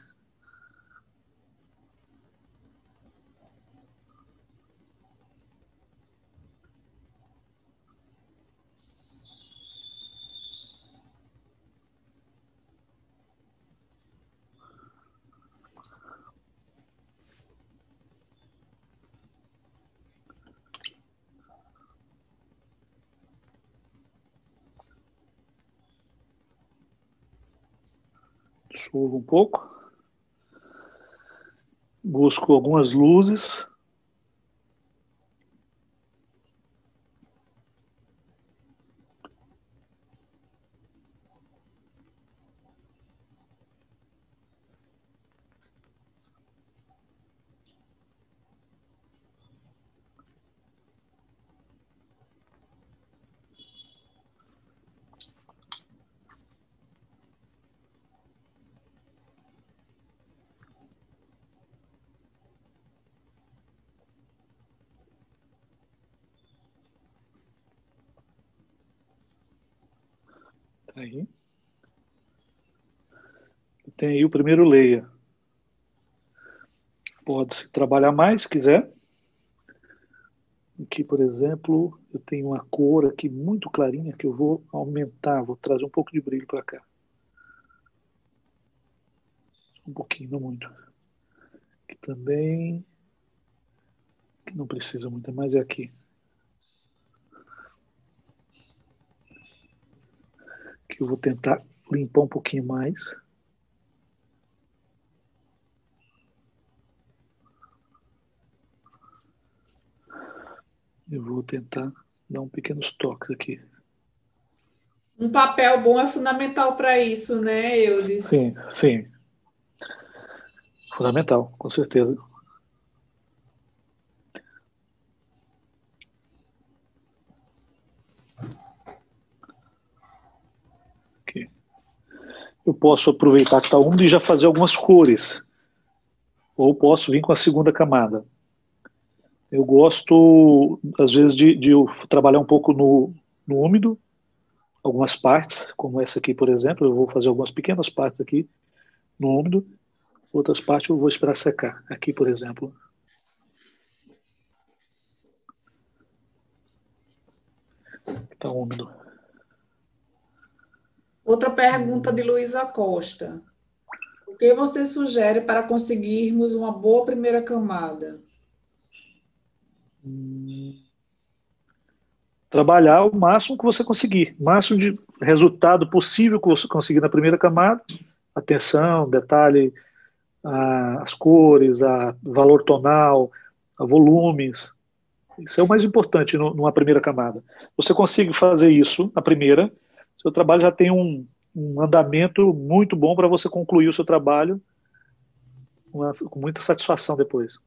Suvo um pouco. Busco algumas luzes. Aí. Tem aí o primeiro layer. Pode-se trabalhar mais, se quiser. Aqui, por exemplo, eu tenho uma cor aqui muito clarinha que eu vou aumentar, vou trazer um pouco de brilho para cá. Um pouquinho, não muito. Aqui também. Que não precisa muito, mas é aqui. Que eu vou tentar limpar um pouquinho mais. Eu vou tentar dar um pequenos toques aqui. Um papel bom é fundamental para isso, né, Eudes? Sim, sim. Fundamental, com certeza. Aqui. Eu posso aproveitar que está úmido e já fazer algumas cores. Ou posso vir com a segunda camada. Eu gosto, às vezes, de trabalhar um pouco no úmido, algumas partes, como essa aqui, por exemplo. Eu vou fazer algumas pequenas partes aqui no úmido. Outras partes eu vou esperar secar. Aqui, por exemplo. Está úmido. Outra pergunta de Luísa Costa. O que você sugere para conseguirmos uma boa primeira camada? Trabalhar o máximo que você conseguir. O máximo de resultado possível que você conseguir na primeira camada. Atenção, detalhe, as cores, a valor tonal, a volumes. Isso é o mais importante numa primeira camada. Você consegue fazer isso na primeira, seu trabalho já tem um andamento muito bom para você concluir o seu trabalho com muita satisfação depois.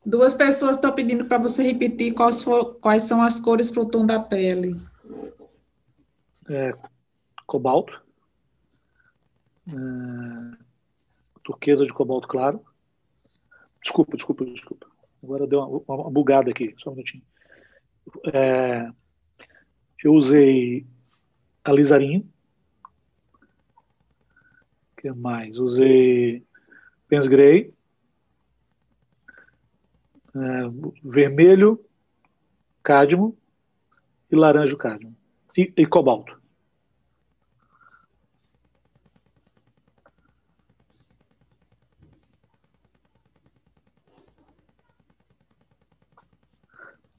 Duas pessoas estão pedindo para você repetir quais são as cores para o tom da pele. Cobalto, turquesa de cobalto claro. Desculpa. Agora deu uma bugada aqui, só um minutinho. Eu usei alizarinho. O que mais? Usei Pens Grey. Vermelho, cádmio e laranja cádmio. E cobalto.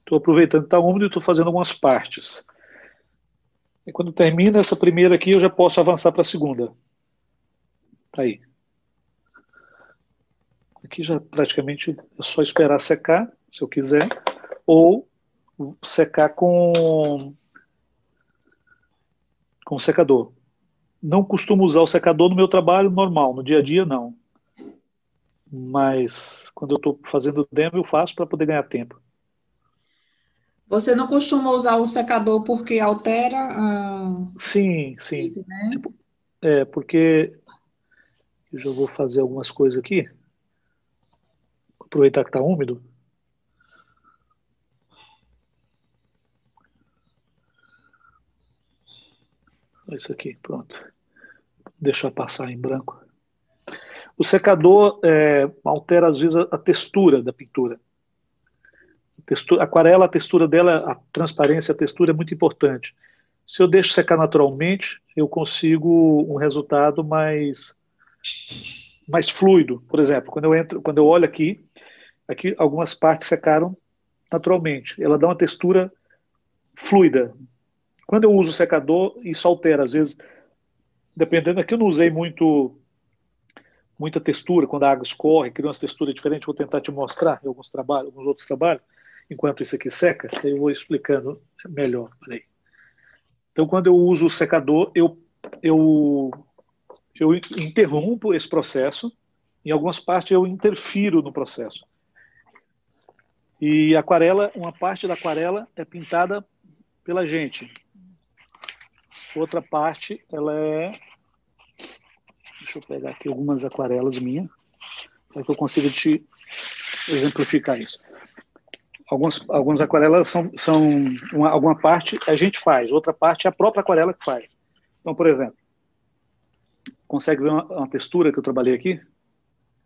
Estou aproveitando que está úmido e estou fazendo algumas partes. E quando termina essa primeira aqui, eu já posso avançar para a segunda. Aí. Aqui já praticamente é só esperar secar, se eu quiser, ou secar com secador. Não costumo usar o secador no meu trabalho normal, no dia a dia não. Mas quando eu estou fazendo demo, eu faço para poder ganhar tempo. Você não costuma usar o secador porque altera a Sim, sim. rede, né? Porque eu já vou fazer algumas coisas aqui. Aproveitar que está úmido. Isso aqui, pronto. Deixa eu passar em branco. O secador altera, às vezes, a textura da pintura. Aquarela, a textura dela, a transparência, a textura é muito importante. Se eu deixo secar naturalmente, eu consigo um resultado mais fluido. Por exemplo, quando eu olho aqui algumas partes secaram naturalmente. Ela dá uma textura fluida. Quando eu uso o secador, isso altera. Às vezes, dependendo, aqui eu não usei muita textura, quando a água escorre, cria uma textura diferente. Vou tentar te mostrar em alguns outros trabalhos, enquanto isso aqui seca, aí eu vou explicando melhor. Peraí. Então, quando eu uso o secador, eu, eu interrompo esse processo, em algumas partes eu interfiro no processo. E aquarela, uma parte da aquarela é pintada pela gente. Outra parte, ela é... Deixa eu pegar aqui algumas aquarelas minhas, para que eu consiga te exemplificar isso. Algumas aquarelas alguma parte a gente faz, outra parte é a própria aquarela que faz. Então, por exemplo, consegue ver uma textura que eu trabalhei aqui?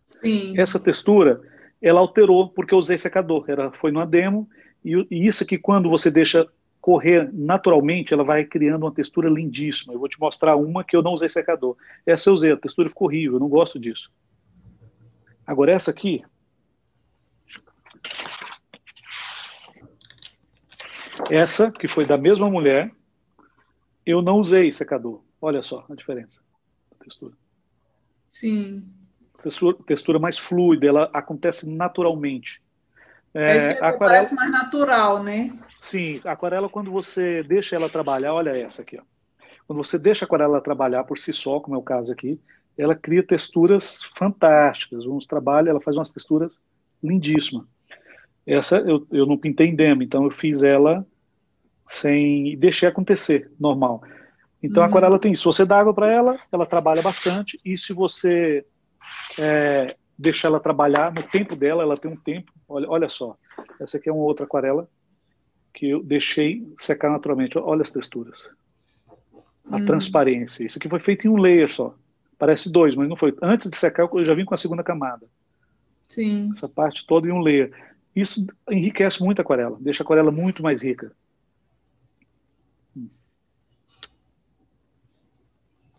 Sim. Essa textura, ela alterou porque eu usei secador. Foi numa demo, e isso aqui, quando você deixa correr naturalmente, ela vai criando uma textura lindíssima. Eu vou te mostrar uma que eu não usei secador. Essa eu usei, a textura ficou horrível, eu não gosto disso. Agora essa aqui, essa que foi da mesma mulher, eu não usei secador. Olha só a diferença da textura. Sim. Textura mais fluida, ela acontece naturalmente. É isso que A aquarela, parece mais natural, né? sim, a aquarela, quando você deixa ela trabalhar, olha essa aqui, ó. Quando você deixa a aquarela trabalhar por si só, como é o caso aqui, ela cria texturas fantásticas. Uns trabalhos, ela faz umas texturas lindíssimas. Essa eu não pintei em demo, então eu fiz ela sem deixei acontecer, normal. Então a Uhum. aquarela tem isso. Se você dá água para ela, ela trabalha bastante. E se você deixar ela trabalhar no tempo dela, ela tem um tempo. Olha só, essa aqui é uma outra aquarela que eu deixei secar naturalmente. Olha as texturas, a Uhum. transparência. Isso aqui foi feito em um layer só. Parece dois, mas não foi. Antes de secar, eu já vim com a segunda camada. Sim. Essa parte toda em um layer. Isso enriquece muito a aquarela, deixa a aquarela muito mais rica.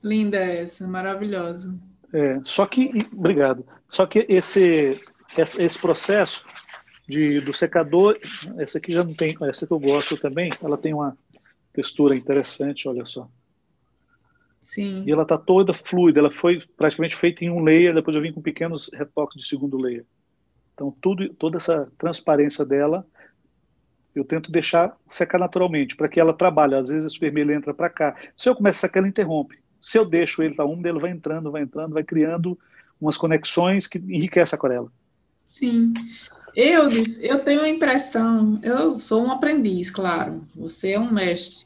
Linda essa, maravilhosa. Obrigado. Só que esse processo do secador, essa aqui já não tem, essa que eu gosto também, ela tem uma textura interessante, olha só. E Sim. ela está toda fluida, ela foi praticamente feita em um layer, depois eu vim com pequenos retoques de segundo layer. Então, toda essa transparência dela, eu tento deixar secar naturalmente, para que ela trabalhe. Às vezes esse vermelho entra para cá. Se eu começo a secar, ele interrompe. Se eu deixo ele estar úmido, ele vai entrando, vai criando umas conexões que enriquecem a aquarela. Sim. Eu tenho a impressão, eu sou um aprendiz, claro, você é um mestre,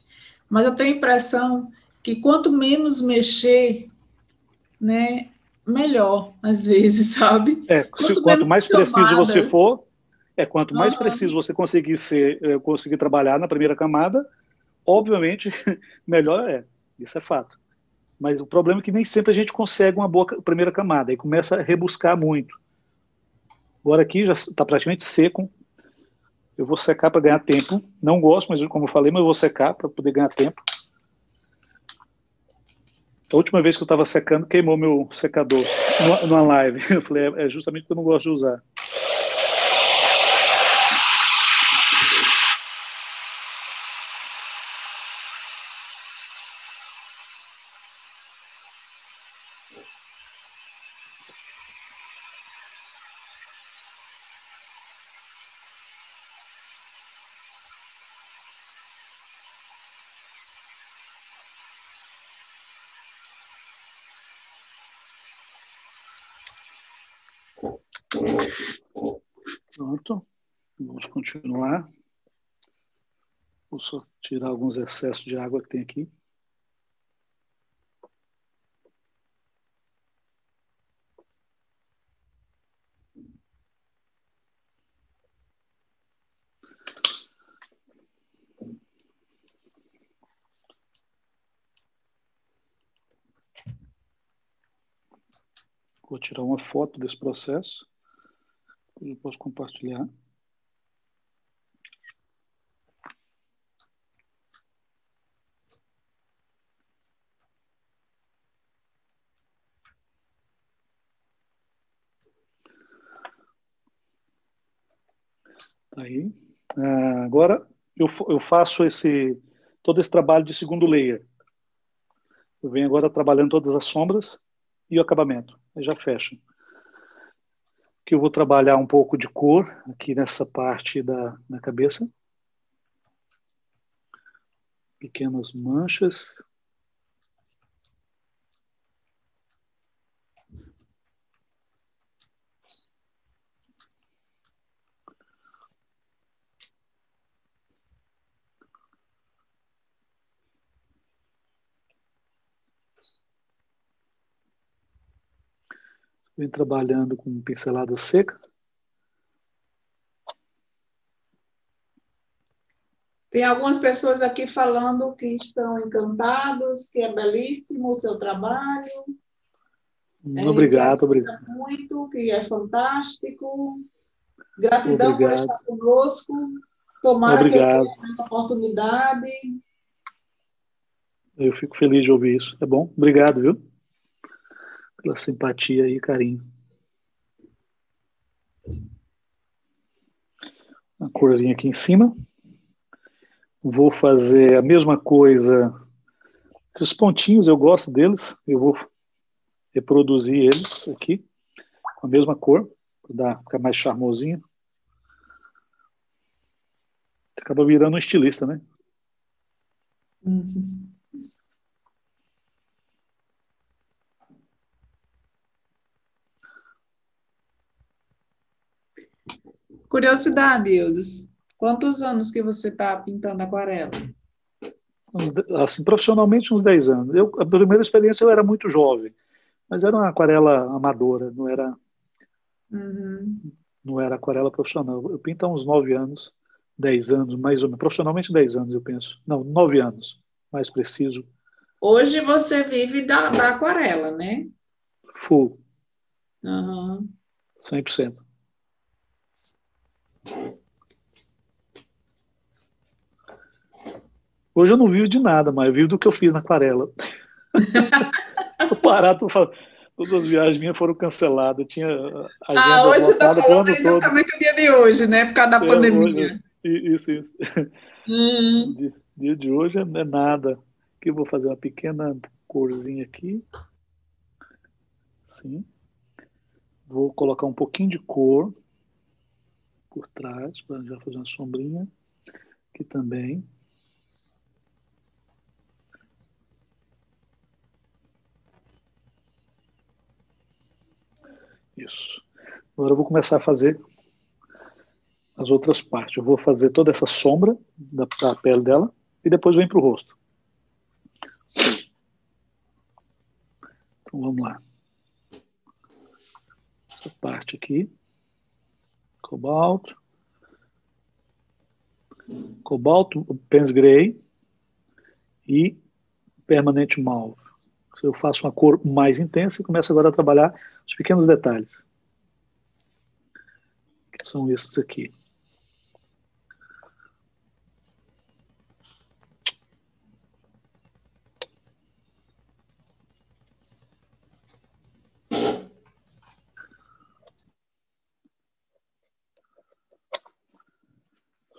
mas eu tenho a impressão que quanto menos mexer, né, melhor, às vezes, sabe? Quanto Quanto menos mais preciso você camadas. for, quanto mais preciso Aham. você conseguir trabalhar na primeira camada, obviamente, melhor é. Isso é fato. Mas o problema é que nem sempre a gente consegue uma boa primeira camada, e começa a rebuscar muito. Agora aqui já está praticamente seco. Eu vou secar para ganhar tempo. Não gosto, mas como eu falei, mas eu vou secar para poder ganhar tempo. A última vez que eu estava secando, queimou meu secador numa live. Eu falei, é justamente porque eu não gosto de usar. Pronto. Vamos continuar. Vou só tirar alguns excessos de água que tem aqui. Vou tirar uma foto desse processo. Eu posso compartilhar. Tá aí. Agora eu faço todo esse trabalho de segundo layer. Eu venho agora trabalhando todas as sombras e o acabamento. Aí já fecha. Aqui eu vou trabalhar um pouco de cor aqui nessa parte da cabeça. Pequenas manchas. Vem trabalhando com pincelada seca. Tem algumas pessoas aqui falando que estão encantados, que é belíssimo o seu trabalho. Obrigado, que obrigado. Muito, que é fantástico. Gratidão por Obrigado. estar conosco. Tomara que Obrigado. tenha essa oportunidade. Eu fico feliz de ouvir isso. É bom? Obrigado, viu? Pela simpatia e carinho. Uma corzinha aqui em cima. Vou fazer a mesma coisa. Esses pontinhos, eu gosto deles. Eu vou reproduzir eles aqui com a mesma cor, para ficar mais charmosinho. Acaba virando um estilista, né? Uhum. Curiosidade, Ildes. Quantos anos que você está pintando aquarela? Assim, profissionalmente, uns 10 anos. A primeira experiência eu era muito jovem, mas era uma aquarela amadora, Uhum. não era aquarela profissional. Eu pinto há uns 9 anos, 10 anos, mais ou menos. Profissionalmente, 10 anos, eu penso. Não, 9 anos, mais preciso. Hoje você vive da aquarela, né? Full, Uhum. 100%. Hoje eu não vivo de nada, mas eu vivo do que eu fiz na aquarela. Tô parado, tô falando. Todas as viagens minhas foram canceladas. Eu tinha agenda Hoje você está lotada para o falando ano todo. exatamente o dia de hoje, né? Por causa da pandemia. Isso. Uhum. Dia de hoje não é nada. Aqui eu vou fazer uma pequena corzinha aqui. Sim. Vou colocar um pouquinho de cor por trás, para já fazer uma sombrinha. Aqui também. Isso. Agora eu vou começar a fazer as outras partes. Eu vou fazer toda essa sombra da pele dela e depois vem para o rosto. Então vamos lá. Essa parte aqui. Cobalto, Payne's Gray e Permanent Mauve. Eu faço uma cor mais intensa e começo agora a trabalhar os pequenos detalhes, que são esses aqui.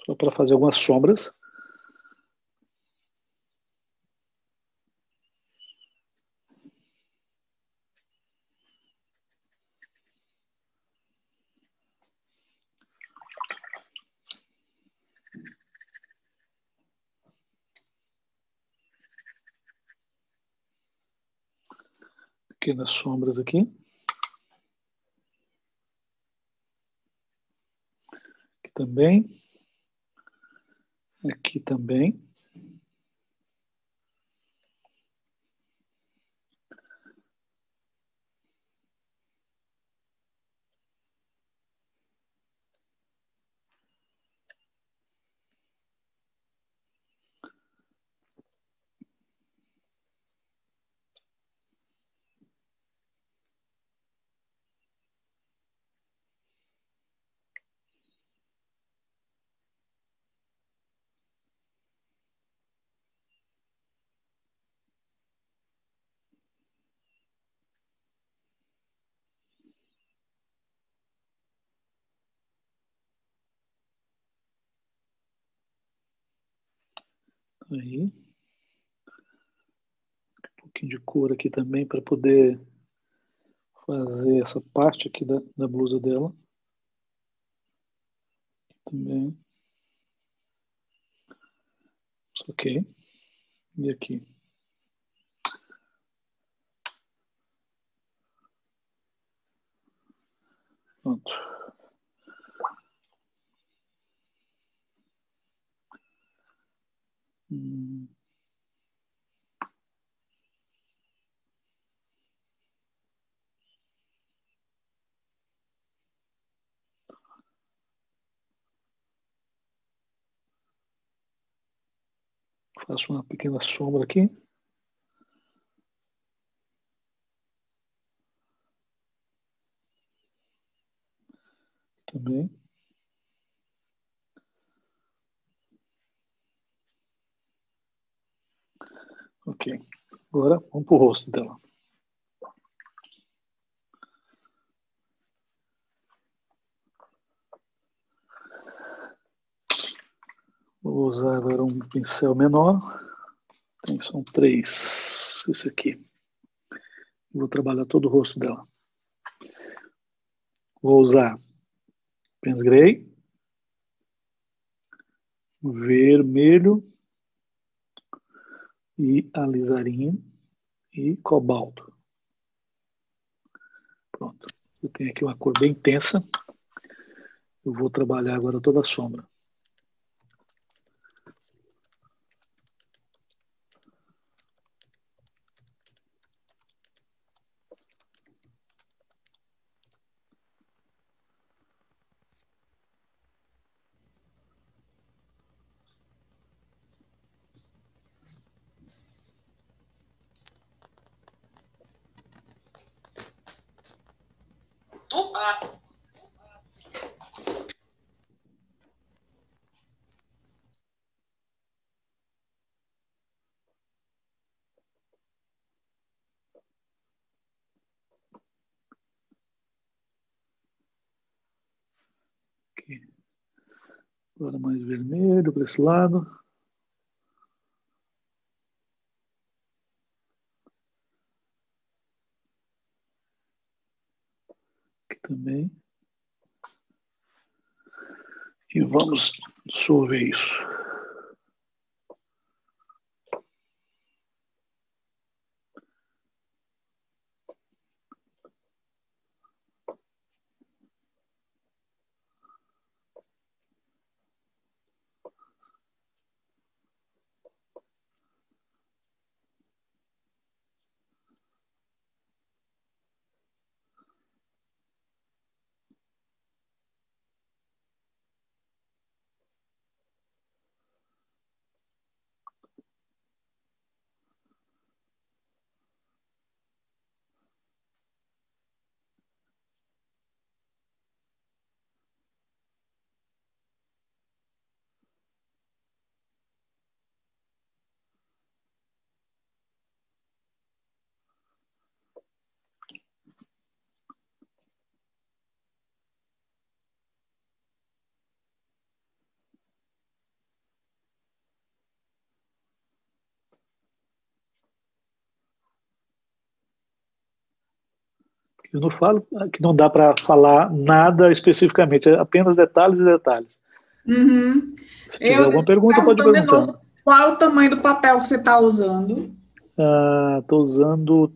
Só para fazer algumas sombras. Pequenas sombras aqui. também. Aqui também. Aí. Um pouquinho de cor aqui também para poder fazer essa parte aqui da blusa dela. Também. Ok. E aqui. Pronto. Faço uma pequena sombra aqui. Também. Ok. Agora vamos para o rosto dela. Vou usar agora um pincel menor. São 3. Esse aqui. Vou trabalhar todo o rosto dela. Vou usar Pens Grey, vermelho e alizarinho e cobalto. Pronto. Eu tenho aqui uma cor bem intensa. Eu vou trabalhar agora toda a sombra. Aqui. Agora mais vermelho para esse lado. Aqui também. E vamos dissolver isso. Eu não falo que não dá para falar nada especificamente, é apenas detalhes e detalhes. Uhum. Se tiver alguma pergunta, pode perguntar. Qual é o tamanho do papel que você está usando? Estou usando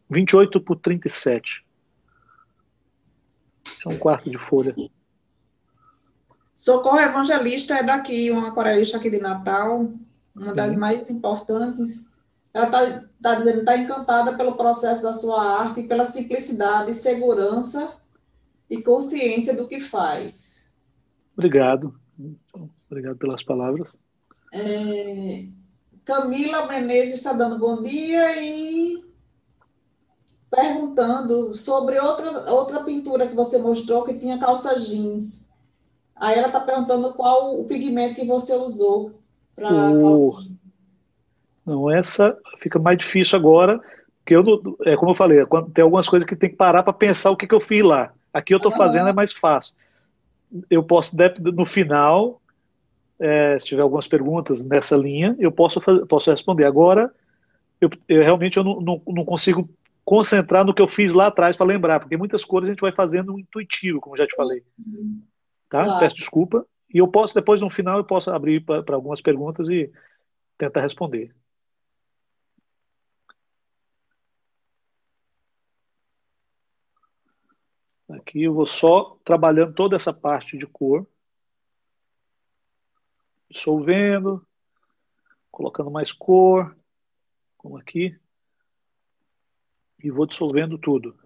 28 por 37. É um quarto de folha. Socorro Evangelista é daqui, uma aquarelista aqui de Natal, uma Sim. das mais importantes. Ela tá dizendo que está encantada pelo processo da sua arte e pela simplicidade, segurança e consciência do que faz. Obrigado. Obrigado pelas palavras. Camila Menezes está dando bom dia e perguntando sobre outra pintura que você mostrou que tinha calça jeans. Aí ela está perguntando qual o pigmento que você usou para calça jeans. Não, essa fica mais difícil agora, porque como eu falei, tem algumas coisas que tem que parar para pensar o que eu fiz lá. Aqui eu estou fazendo é mais fácil. Eu posso, no final, se tiver algumas perguntas nessa linha, eu posso responder. Agora, realmente eu não consigo concentrar no que eu fiz lá atrás para lembrar, porque muitas cores a gente vai fazendo intuitivo, como já te falei. Tá? Claro. Peço desculpa. E eu posso, depois, no final, eu posso abrir para algumas perguntas e tentar responder. Aqui eu vou só trabalhando toda essa parte de cor, dissolvendo, colocando mais cor, como aqui, e vou dissolvendo tudo.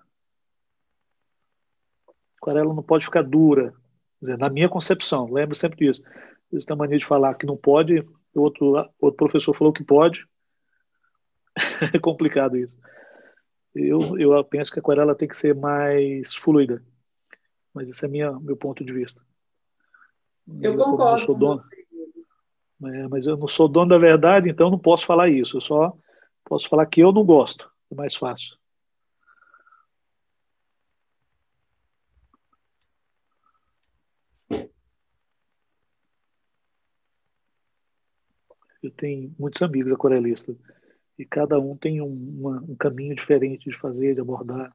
A aquarela não pode ficar dura, quer dizer, na minha concepção, lembro sempre disso. Eles têm a mania de falar que não pode, outro professor falou que pode. É complicado isso. Eu penso que a aquarela tem que ser mais fluida, mas esse é meu ponto de vista. Eu concordo com você. Mas eu não sou dono da verdade, então eu não posso falar isso. Eu só posso falar que eu não gosto. É mais fácil. Eu tenho muitos amigos aquarelistas e cada um tem um caminho diferente de fazer, de abordar.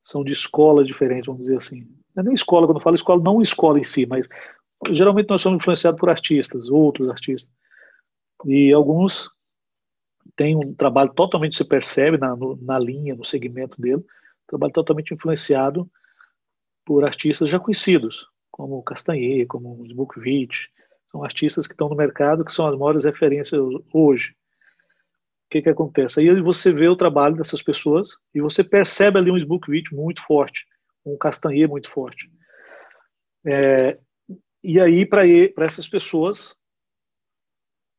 São de escolas diferentes, vamos dizer assim. Não é nem escola, quando eu falo escola, não escola em si, mas geralmente nós somos influenciados por artistas, outros artistas. E alguns têm um trabalho totalmente, se percebe na linha, no segmento dele, trabalho totalmente influenciado por artistas já conhecidos, como o Castanher, como o Zbukvic. São artistas que estão no mercado, que são as maiores referências hoje. O que acontece? Aí você vê o trabalho dessas pessoas e você percebe ali um Zbukvic muito forte, um Castanher muito forte. E aí, para essas pessoas,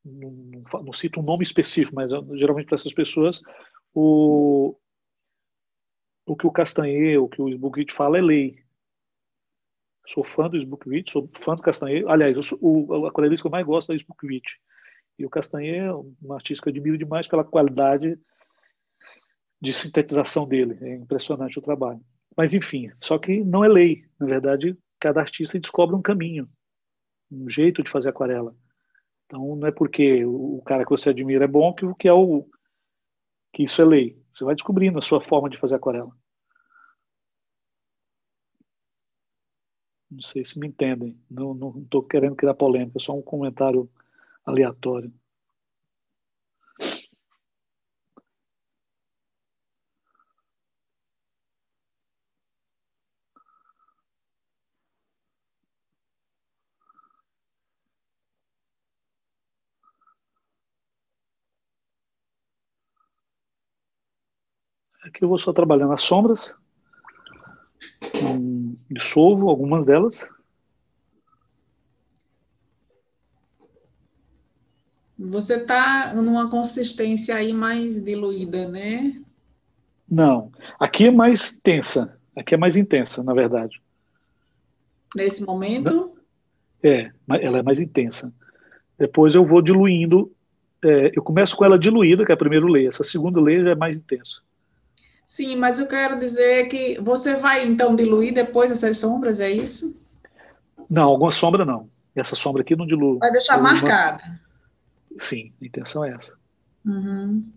não cito um nome específico, mas geralmente para essas pessoas, o que o Castanher, o que o Zbukvic fala é lei. Sou fã do Zbukvic, sou fã do Castanher. Aliás, o aquarelista que eu mais gosto é o Zbukvic. E o Castanher é um artista que eu admiro demais pela qualidade de sintetização dele. É impressionante o trabalho. Mas, enfim, só que não é lei. Na verdade, cada artista descobre um caminho, um jeito de fazer aquarela. Então, não é porque o cara que você admira é bom que isso é lei. Você vai descobrindo a sua forma de fazer aquarela. Não sei se me entendem. Não estou querendo criar polêmica, é só um comentário aleatório. Aqui eu vou só trabalhando as sombras, dissolvo algumas delas. Você está numa consistência aí mais diluída, né? Não, aqui é mais tensa. Aqui é mais intensa, na verdade. Nesse momento? Ela é mais intensa. Depois eu vou diluindo. Eu começo com ela diluída, que é a primeira lei. Essa segunda lei já é mais intensa. Sim, mas eu quero dizer que você vai, então, diluir depois essas sombras, é isso? Não, alguma sombra não. Essa sombra aqui não diluo. Vai deixar marcada. Sim, a intenção é essa. Uhum.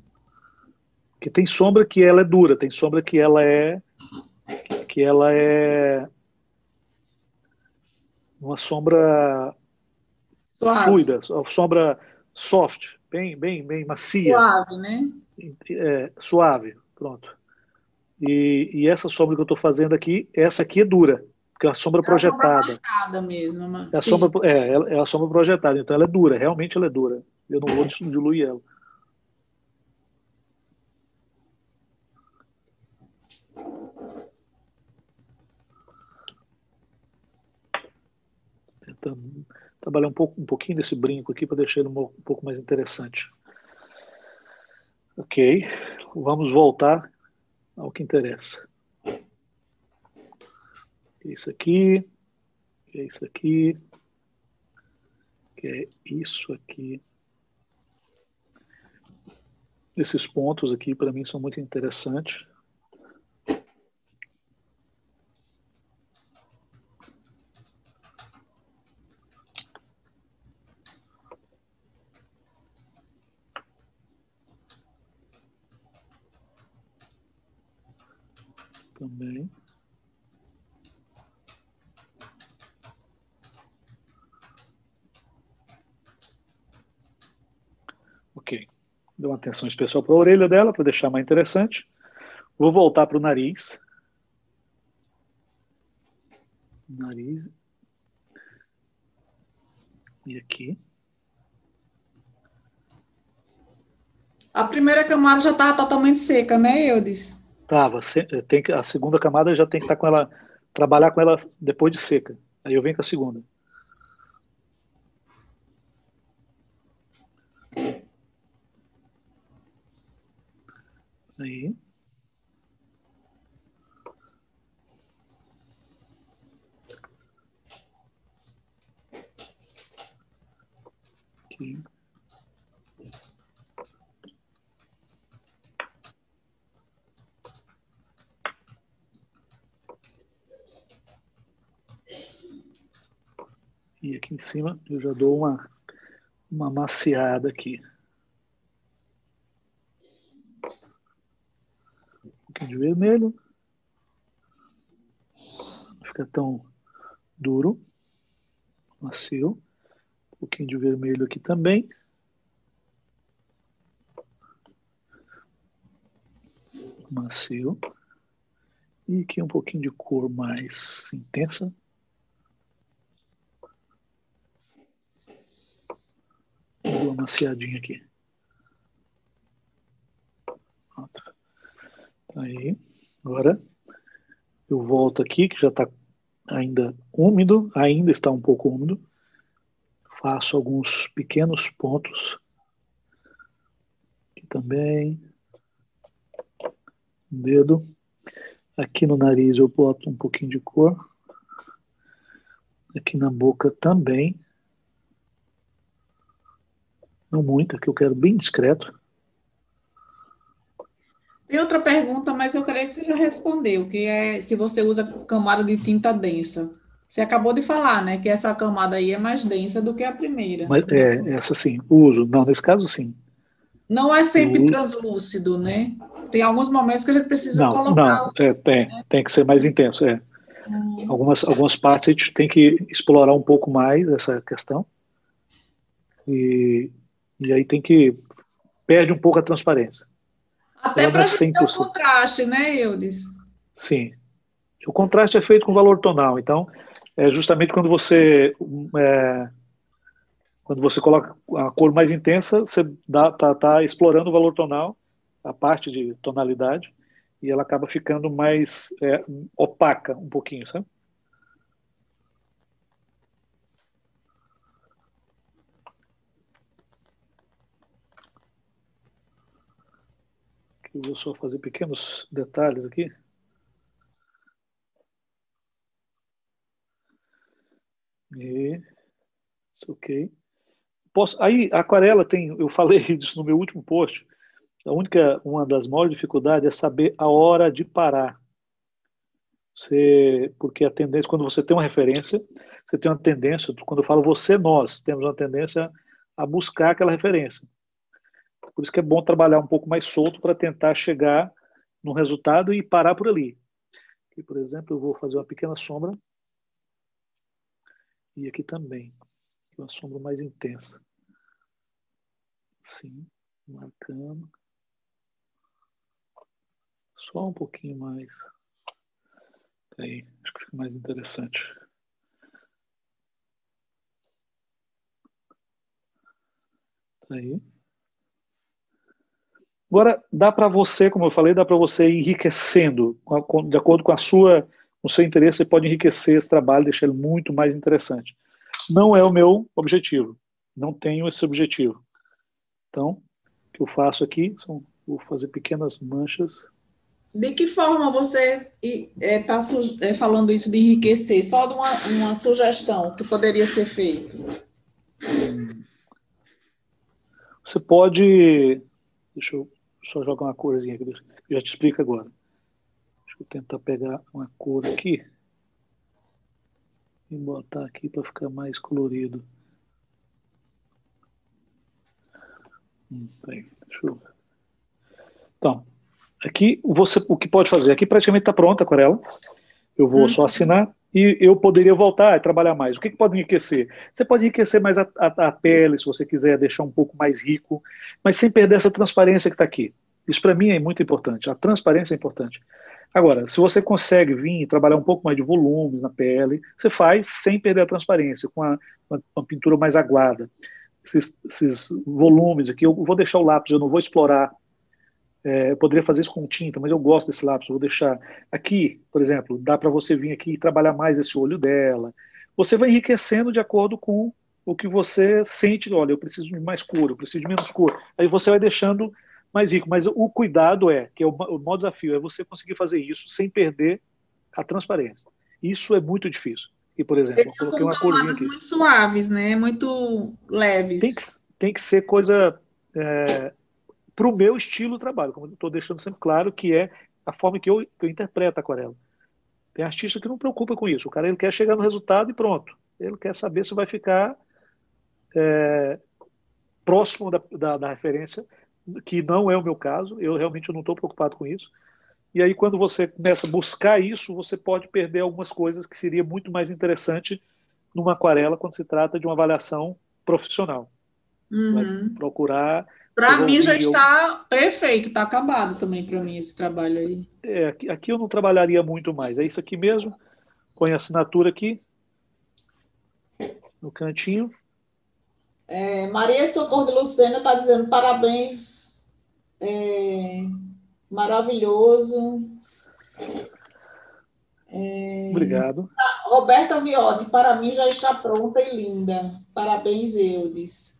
Porque tem sombra que ela é dura, tem sombra que ela é uma sombra Suave. fluida, sombra soft, bem macia. Suave, né? Suave, pronto. E essa sombra que eu estou fazendo aqui, essa aqui é dura. porque é a sombra É a sombra projetada. marcada mesmo, É a sim. sombra, é a sombra projetada, então ela é dura, realmente ela é dura. Eu não vou diluir ela. Tentando trabalhar um pouquinho desse brinco aqui para deixar ele um pouco mais interessante. Ok, vamos voltar ao que interessa. Isso aqui, é isso aqui, que é isso aqui. Esses pontos aqui, para mim, são muito interessantes. Também. Ok. Dou uma atenção especial para a orelha dela, para deixar mais interessante. Vou voltar para o nariz. Nariz. E aqui. A primeira camada já estava totalmente seca, né, Eudes? Tava. A segunda camada já tem que estar com ela, trabalhar com ela depois de seca. Aí eu venho com a segunda. Aí. Aqui. E aqui em cima eu já dou uma maciada aqui. Um pouquinho de vermelho. Não fica tão duro. Macio. Um pouquinho de vermelho aqui também. Macio. E aqui um pouquinho de cor mais intensa. Vou dar uma maciadinha aqui. Pronto. Aí, agora eu volto aqui, que já está ainda úmido, ainda está um pouco úmido. Faço alguns pequenos pontos. Aqui também. Um dedo. Aqui no nariz eu boto um pouquinho de cor. Aqui na boca também. Não muito, aqui eu quero bem discreto. Tem outra pergunta, mas eu creio que você já respondeu, que é se você usa camada de tinta densa. Você acabou de falar, né, que essa camada aí é mais densa do que a primeira. Mas essa sim, uso. Não, nesse caso sim. Não é Eu sempre uso. translúcido, né? Tem alguns momentos que a gente precisa Não, não, colocar. tem que ser mais intenso. Algumas partes a gente tem que explorar um pouco mais essa questão. E, e aí perde um pouco a transparência. Até Ela não é para a gente ter um 100%. contraste, né, Eudes? Sim. O contraste é feito com valor tonal. Então, é justamente é, quando você coloca a cor mais intensa, você tá explorando o valor tonal, a parte de tonalidade, e ela acaba ficando mais opaca um pouquinho, sabe? Eu vou só fazer pequenos detalhes aqui. E, ok. Aí, a aquarela tem, eu falei disso no meu último post, uma das maiores dificuldades é saber a hora de parar. Porque a tendência, quando você tem uma referência, você tem uma tendência, quando eu falo você, nós temos uma tendência a buscar aquela referência. Por isso que é bom trabalhar um pouco mais solto para tentar chegar no resultado e parar por ali. Aqui, por exemplo, eu vou fazer uma pequena sombra. E aqui também, uma sombra mais intensa. Sim, marcando. Só um pouquinho mais. Aí, acho que fica mais interessante. Aí. Agora, dá para você, como eu falei, dá para você ir enriquecendo, de acordo com o seu interesse, você pode enriquecer esse trabalho, deixar ele muito mais interessante. Não é o meu objetivo, não tenho esse objetivo. Então, o que eu faço aqui, vou fazer pequenas manchas. De que forma você está falando isso de enriquecer? Só de uma sugestão que poderia ser feito. Você pode... Deixa eu só jogar uma corzinha aqui, eu já te explico agora. Deixa eu tentar pegar uma cor aqui e botar aqui para ficar mais colorido. Deixa eu... Então, aqui o que pode fazer? Aqui praticamente está pronta a aquarela. Eu vou só assinar e eu poderia voltar e trabalhar mais. O que pode enriquecer? Você pode enriquecer mais a pele, se você quiser deixar um pouco mais rico, mas sem perder essa transparência que está aqui. Isso para mim é muito importante. A transparência é importante. Agora, se você consegue vir e trabalhar um pouco mais de volume na pele, você faz sem perder a transparência, com uma pintura mais aguada. Esses volumes aqui, eu vou deixar o lápis, eu não vou explorar. Eu poderia fazer isso com tinta, mas eu gosto desse lápis, eu vou deixar aqui, por exemplo, dá para você vir aqui e trabalhar mais esse olho dela. Você vai enriquecendo de acordo com o que você sente. Olha, eu preciso de mais cor, eu preciso de menos cor. Aí você vai deixando mais rico. Mas o cuidado que é o maior desafio, é você conseguir fazer isso sem perder a transparência. Isso é muito difícil. E, por exemplo, eu coloquei uma corzinha aqui. Muito suaves, né? Muito leves. Tem que ser coisa... para o meu estilo de trabalho, como eu estou deixando sempre claro, que é a forma que eu interpreto a aquarela. Tem artista que não preocupa com isso. O cara ele quer chegar no resultado e pronto. Ele quer saber se vai ficar próximo da referência, que não é o meu caso. Eu realmente não estou preocupado com isso. E aí, quando você começa a buscar isso, você pode perder algumas coisas que seria muito mais interessante numa aquarela quando se trata de uma avaliação profissional. Vai procurar... Para mim já está perfeito, está acabado também para mim esse trabalho aí. Aqui eu não trabalharia muito mais. É isso aqui mesmo. Põe a assinatura aqui no cantinho. Maria Socorro de Lucena está dizendo parabéns, maravilhoso. Obrigado. Roberta Viotti, para mim já está pronta e linda. Parabéns, Eudes.